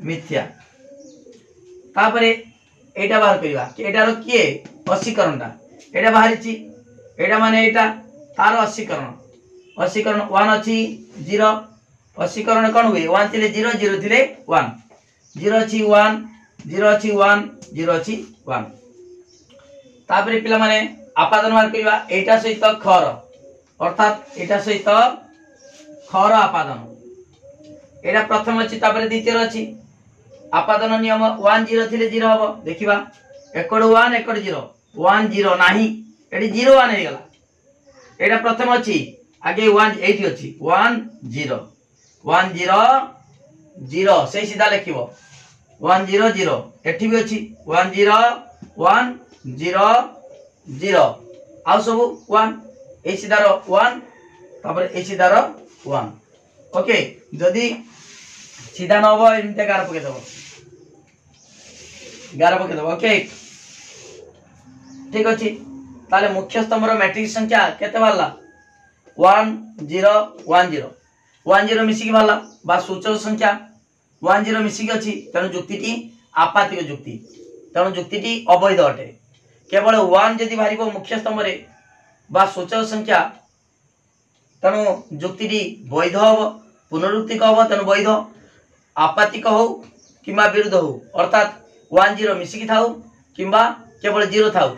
मिथ्या तापरे एटा बाहर करिबा एटार किए असीकरणटा एटा बाहरिची एटा माने एटा तार असीकरण 1 अछि 0 असीकरण कोन हुए 1 थिले 0 0 थिले 1 0 अछि 1 0 अछि 1 0 अछि 1 तापरे पिला माने आपादन बाहर करिबा एटा सहित खर अर्थात एटा सहित खर आपादन एटा प्रथम अछि तापरे द्वितीय अछि आपादन नियम 1 0 थिले 0 हबो देखिबा एकड़ 1 एकड़ 0 1 0 नाही एटी 0 1 हे गेला एटा प्रथम अछि आगे 1 8 अछि 1 0 1 0 0 से सीधा लिखिबो 1 0 0 एठी भी अछि 1 0 1 0 0 आ सब 1 ए सीधार 1 तापर ए सीधार 1 ओके जदी सीधा न हो एमते गार पके दबो ओके ठीक अछि ताले मुख्य स्तंभर मैट्रिक्स संख्या केते बारला 1 0 1 0 1 0 मिसी की बारला बा सूचक संख्या 1 0 मिसी की अछि तेनु जुक्तिटी आपातिक जुक्ति तेनु जुक्तिटी अवैध अटे केवल 1 जदी बारिबो मुख्य स्तंभरे बा सूचक संख्या तेनु जुक्तिटी वैध हो पुनरुक्ति हो तेनु वैध आपातिक हो किमा विरुद्ध हो अर्थात 1 0 मिसी की थाउ किंबा केवल 0 थाउ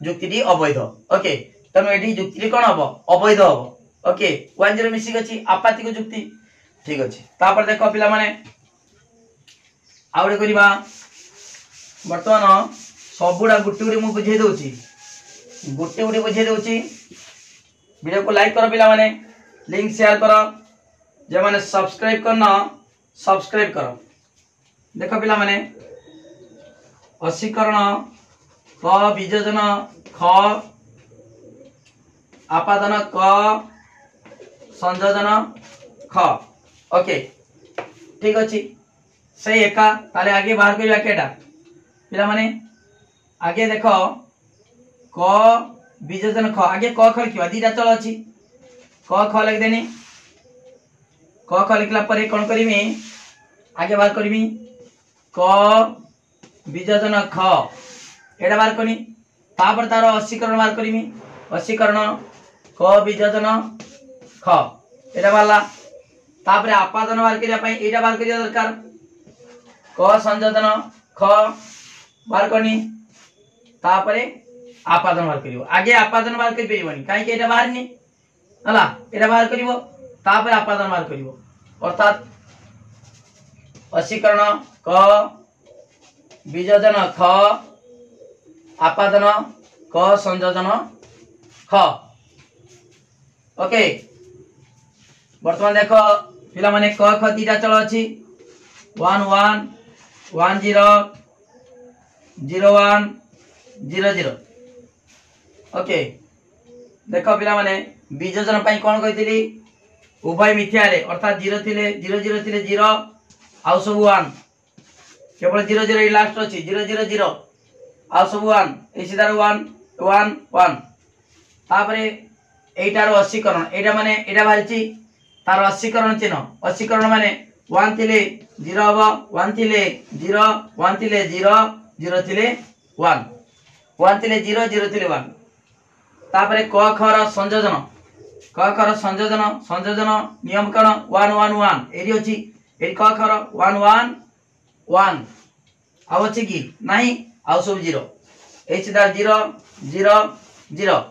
जुक्तिटी अवैध ओके तनो एठी जुक्तिटी कोन हबो अवैध हबो ओके 1 0 मिसी गछि आपातिक जुक्ति ठीक अछि तापर देखो पिला माने आउडे करिबा वर्तमान सबुडा गुट्टी गुडी मु बुझे दोछि गुट्टी गुडी बुझे दोछि वीडियो को लाइक करो पिला माने लिंक शेयर करो जे माने सब्सक्राइब करना सब्सक्राइब करो देखो पिला माने असीकरण क वियोजन ख आपादन क संयोजन ख ओके ठीक अछि सही एका ताले आगे बाहर करिया केटा पिला माने आगे देखो क वियोजन ख आगे क ख लिखिबा दीटा चल अछि क ख लिख देनी क ख लिखला परे कोन करिमी आगे बाहर करबी क वियोजन ख एटा बाहर कनी तापर तार असीकरण बाहर करिमी असीकरण क वियोजन ख एटा बाला तापर आपादन बाहर करिया पई एटा बाहर करिया दरकार क संयोजन ख बाहर कनी तापर आपादन बाहर करिवो आगे आपादन बाहर करि परिबनी काई के एटा बाहर नि हला एटा बाहर करिवो तापर आपादन बाहर करिवो अर्थात असीकरण क वियोजन ख आपादन क संयोजन ख ओके वर्तमान देखो पिला माने क ख दीटा चल अछि 1 1 1 0 0 1 0 0 ओके देखो पिला माने वियोजन पई कोन कहितली उभय मिथ्या रे अर्थात 0 थिले 0 0 थिले 0 आउ सब 1 केवल 0 0 लास्ट अछि 0 0 0 आउ सब 1 ए सीधार 1 1 1 तापरे एटार अशीकरण एटा माने एटा बाहरिची तार अशीकरण चिन्ह अशीकरण माने 1 थिले 0 हबो 1 थिले 0 1 थिले 0 0 थिले 1 1 थिले 0 0 थिले 1 तापरे क ख र संयोजन क ख र संयोजन नियम कण 1 1 1 एरी अछि एरी क ख र 1 1 1 आउ अछि कि नाही आउ सब 0 ए सीधा 0 0 0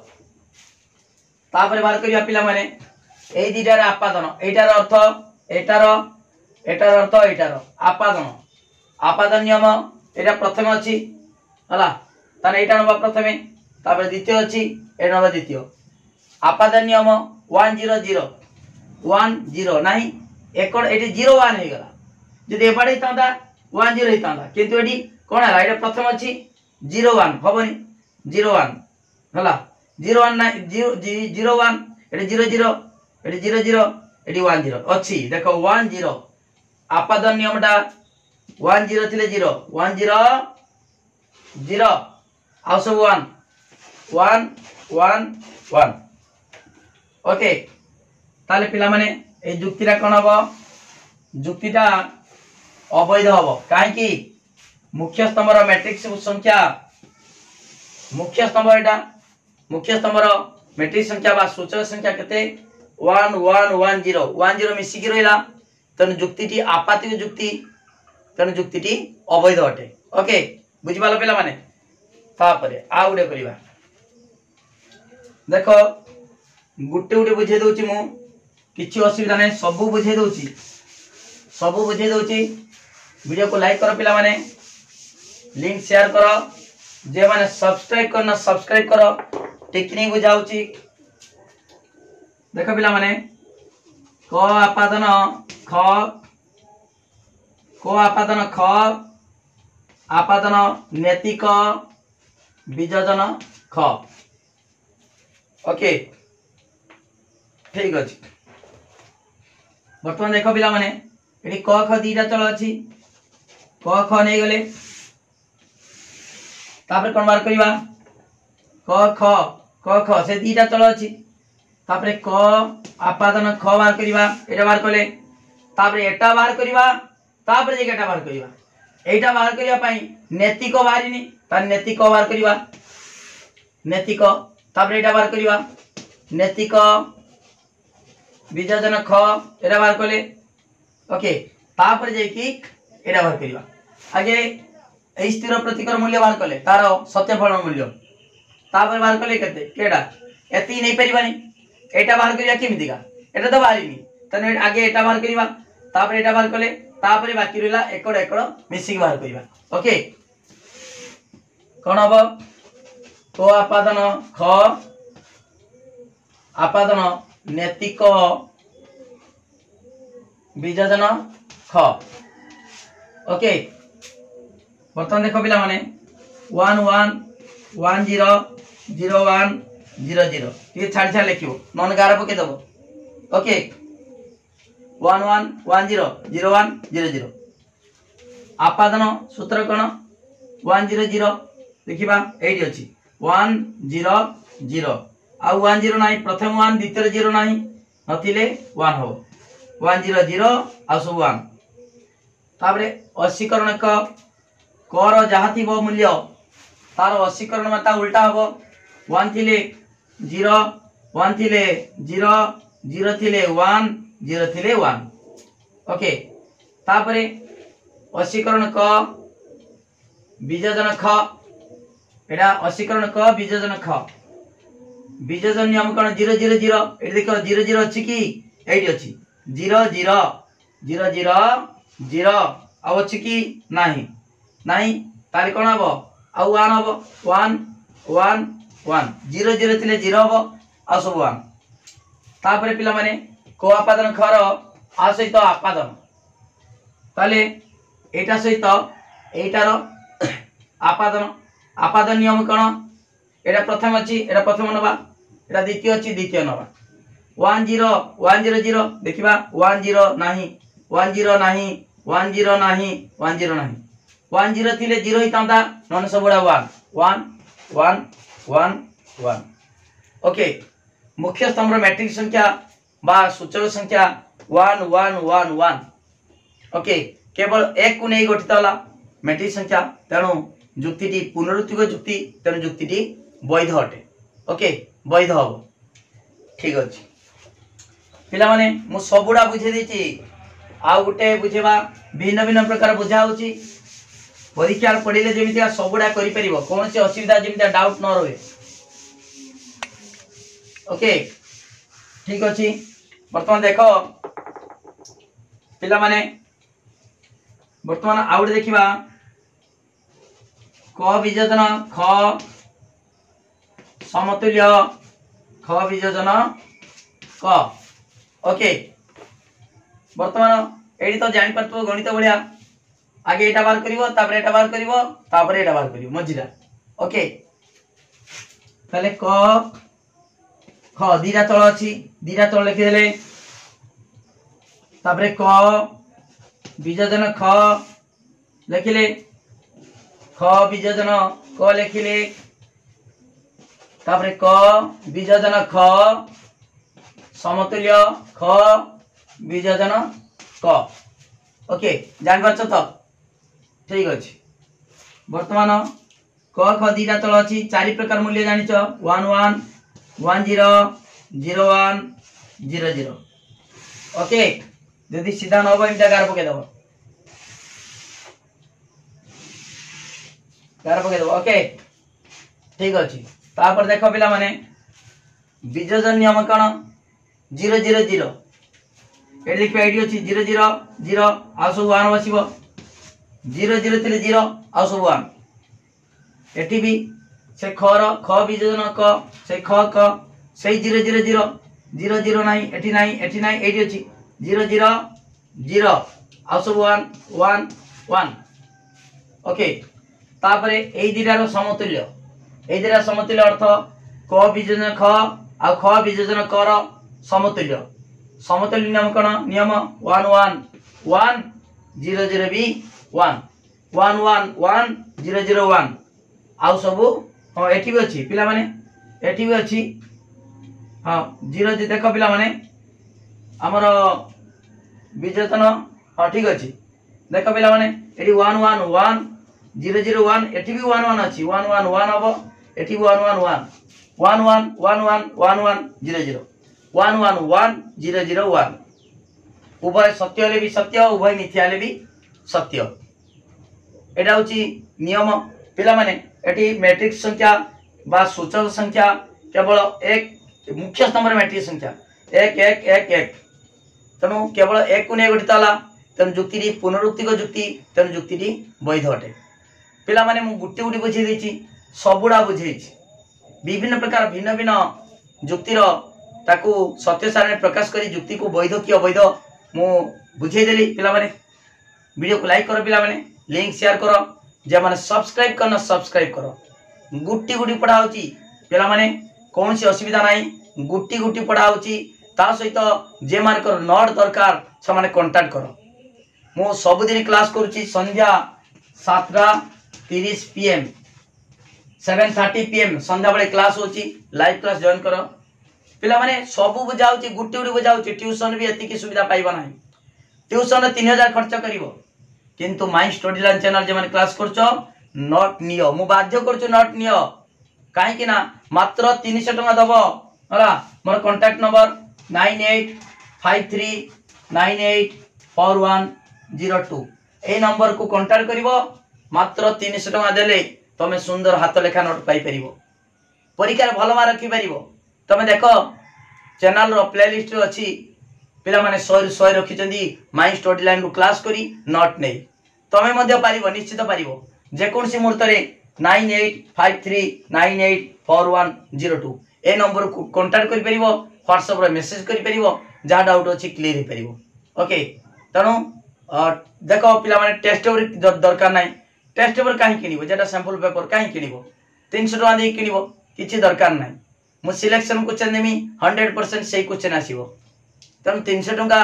तापरे बार करिया पिला माने ए दिटार आपादन एटार अर्थ एटार अर्थ एटार आपादन नियम एटा प्रथम अछि हला ताने एटा नबा प्रथमे तापर द्वितीय अछि एटा नबा द्वितीय आपादन नियम 1 0 0 1 0 नाही एकड़ एटी 0 1 हे गला जदि एबाडे तांदा 1 0 हे तांदा किंतु एटी कोन हला एटा प्रथम अछि 0 1 होबनी 0 1 हला 0 1 ना 0 1 एटी 0 0 एटी 0 0 एटी 1 0 अछि देखो 1 0 आपादन नियमटा 1 0 थिले 0 1 0 0 आउ सब 1 1 1 1 ओके ताले पिला माने ए जुक्तिटा कोन हबो जुक्तिटा अवैध हबो काहे कि मुख्य स्तंभर मैट्रिक्स संख्या मुख्य स्तंभ एटा मुख्य स्तंभर मैट्रिक्स संख्या बा सूचक संख्या केते 1 1 1 0 1 0 मिसी कि रहला तन जुक्तिटी आपातिक जुक्ति तन जुक्तिटी अवैध अटे ओके बुझि पालो पिला माने तापरे आ उडे करिवा देखो गुटे गुटे बुझे दउची मु किछि असुविधा नै सब बुझे दउची वीडियो को लाइक करो पिला माने लिंक शेयर करो जे माने सब्सक्राइब करना सब्सक्राइब करो टेक्निक बुझाउची देखो पिला माने क आपादन ख आपादन नैतिक वियोजन ख ओके ठीक अछि वर्तमान देखो पिला माने एटी क ख दीटा चल अछि क ख नै गले तापर कोन बार करिवा क ख से दीटा चल अछि तापर क आपादन ख बार करिवा एटा बार कले तापर एटा बार करिवा तापर जे एटा बार करिवा एटा बार करिया पई नैतिक बारिनी त नैतिक बार करिवा नैतिक तापर एटा बार करिवा नैतिक वियोजन ख एटा बार कले ओके तापर जे कि एटा बार करिवा आगे ए स्थिर प्रतिकर मूल्य बार कले तार सत्यफल मूल्य तापर बार कले केते केडा एती नै परिबानी एटा बार करिया केमितिका एटा तो बारिनी तने आगे एटा बार करिवा तापर एटा बार कले तापर बाकी रहला एकड़ एकड़ मिसिंग बार करिवा ओके कोन हबो को आपादन ख आपादन नैतिक वियोजन ख ओके बर्तमान देखो पिला माने 1 1 1 0 0 1 0 0 ये छाड़ छाड़ लिखिबो नन गार पके दबो ओके 1 1 1 0 0 1 0 0 आपादन सूत्र कोन 1 0 0 देखिबा एडी अछि 1 0 0 आ 1 0 नाही प्रथम 1 द्वितीय 0 नाही नथिले 1 हो 1 0 0 आ सब 1 ताबरे अशीकरण क कर जहा थिबो मूल्य तार अशीकरण माता उल्टा हबो 1 थिले 0 1 थिले 0 0 थिले 1 0 थिले 1 ओके तापरे अशीकरण क वियोजन ख एडा अशीकरण क वियोजन ख वियोजन नियम कोन 0 0 0 एडी देखो 0 0 अछि कि एडी अछि 0 0 0 0 0 आ अछि कि नाही नाही तारे कोन हबो आ 1 हबो 1 1 1 0 0 थिले 0 हबो आ सब 1 तापरे पिला माने को आपादन खर आ सहित आपादन ताले एटा सहित एटार आपादन नियम कोन एटा प्रथम अछि एटा प्रथम नबा एटा द्वितीय अछि द्वितीय नबा 1 0 1 0 0 देखिबा 1 0 नाही 1 0 नाही 1 0 नाही 1 0 नाही 1 0 थिले 0 हितांदा नन सबुडा 1 1 1 1 1 ओके मुख्य स्तंभर मैट्रिक संख्या बा सूचक संख्या 1 1 1 1 ओके केवल एक को नहीं गठित होला मैट्रिक संख्या तेणु जुक्तिटी पुनरुक्तिक जुक्ति तेणु जुक्तिटी वैध अटे ओके वैध हम ठीक अच्छे पिला माने मु सबुड़ा बुझे देछि आ गुटे बुझेबा भिन्न भिन्न प्रकार बुझा होछि परीक्षा पढ़िले जेमितिया सबुड़ा करि परिबो कोन से असुविधा जेमितिया डाउट न रहे ओके ठीक अच्छे वर्तमान देख पिला माने वर्तमान आउट देखिबा क वियोजन ख समतुल्य ख वियोजन क ओके वर्तमान एडी तो जानि परतो गणित भलिया आगे एटा बार करिवो तापर एटा बार करिवो तापर एटा बार करिवो मझिरा ओके ताले क ख दीरा तळ अछि दीरा तळ लिखि देले तापर क वियोजन ख लिखिले ख वियोजन क लिखिले तापर क वियोजन ख समतुल्य ख वियोजन क ओके जान पाछ तो ठीक अछि वर्तमान क ख दीटा तळ अछि चारि प्रकार मूल्य जानिछ 1 1 1 0 0 1 0 0 ओके यदि सीधा न हो इटा गार पके दबो गार पके दबो ओके ठीक अछि तापर देखो पिला माने वियोजन नियम कोन 0 0 0 एडी देखो एडी अछि 0 0 0 आ सब 1 बसिबो 0 0 3 0 आ सब 1 एटी भी से खर ख वियोजन क से ख क से 0 0 0 0 0 नाही एटी नाही एडी अछि 0 0 0 आ सब 1 1 1 ओके तापरे एई दिरार समतुल्य एई दिरार समतुल्य अर्थ क वियोजन ख आ ख वियोजन क र समतुल्य समतुल्य नियम कोन नियम 1 1 1 0 0 भी 1 1 1 1 0 0 1 आउ सब हां एठी भी अछि पिला माने एठी भी अछि हां 0 देखो पिला माने हमर वियोजन हां ठीक अछि देखो पिला माने एठी 1 1 1 0 0 1 एठी भी 1 1 अछि 1 1 1 हबो एठी 1 1 1 1 1 1 1 1 1 0 0 1 1 1 0 0 1 उभय सत्य ले भी सत्य उभय मिथ्या ले भी सत्य एटा होची नियम पिला माने एटी मैट्रिक्स संख्या बा सूचक संख्या केवल एक मुख्य स्तंभ मैट्रिक्स संख्या 1 1 1 1 तनु केवल एक को नै गठिताला तनु जुक्ति पुनरुक्तिक जुक्ति तनु जुक्ति वैध अटे पिला माने मु गुटी गुटी बुझी देछि सबुडा बुझेछि विभिन्न प्रकार भिन्न भिन्न जुक्तिर ताकू सत्य सारणी प्रकाश करी जुक्ति को वैध कि अवैध मु बुझे देली पिला माने वीडियो को लाइक करो पिला माने लिंक शेयर करो जे माने सब्सक्राइब करना सब्सक्राइब करो गुटी गुटी पढ़ा होची पिला माने कौन सी असुविधा नाही गुटी गुटी पढ़ा होची ता सहित जे मान कर नोट दरकार से माने कांटेक्ट करो मु सब दिन क्लास करूची संध्या 7:30 PM 7:30 PM संध्या बेले क्लास होची लाइव क्लास जॉइन करो पिला माने सब बुझाउची गुटी गुटी बुझाउची ट्यूशन भी एति की सुविधा पाइबा नाही ट्यूशन 3000 खर्च करिवो किंतु माय स्टडी लर्न चैनल जे माने क्लास करछो नोट नियो मु बाध्य करछु नोट नियो काहे कि ना मात्र 300 टका दबो होला मोर कांटेक्ट नंबर 9853984102 ए नंबर को कांटेक्ट करिवो मात्र 300 टका देले तमे सुंदर हाथ लेखा नोट पाई परिवो परीक्षा रे भलो मार्क रखि परिवो तमे देखो चैनल रो प्लेलिस्ट अछि पिला माने 100 रखिचंदी माय स्टडी लाइन रो क्लास करी नोट नै तमे मध्ये पारिबो निश्चित पारिबो जे कोनसी मुहूर्त रे 9853984102 ए नंबर को कांटेक्ट करि परिबो व्हाट्सएप रे मेसेज करि परिबो जा डाउट अछि क्लियर हे परिबो ओके तनो देखो पिला माने टेस्ट पेपर दरकार नै टेस्ट पेपर काहे किनिबो जेटा सैंपल पेपर काहे किनिबो 300 टका दे किनिबो किछि दरकार नै मु सिलेक्शन क्वेश्चन देमी 100% सही क्वेश्चन आसीबो तन 300 टका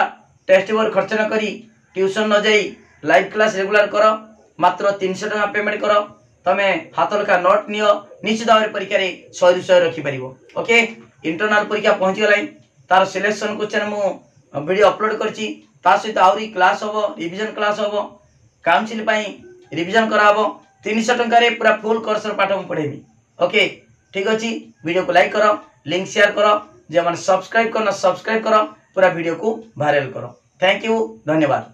टेस्ट पेपर खर्च न करी ट्यूशन न जाई लाइव क्लास रेगुलर करो मात्र 300 टका पेमेंट करो तमे हाथ लखा नोट नियो निश्चित भाव परीक्षा रे 100 रखि परिबो ओके इंटरनल परीक्षा पहुँची गलाई तार सिलेक्शन क्वेश्चन मु वीडियो अपलोड करछि ता सहित आउरी क्लास हबो रिवीजन क्लास हबो काउंसिल पई रिवीजन कराबो 300 टंका रे पूरा फुल कोर्स पाठ मु पढेबी ओके ठीक अछि वीडियो को लाइक करो लिंक शेयर करो जे मन सब्सक्राइब करना सब्सक्राइब करो पूरा वीडियो को वायरल करो थैंक यू धन्यवाद।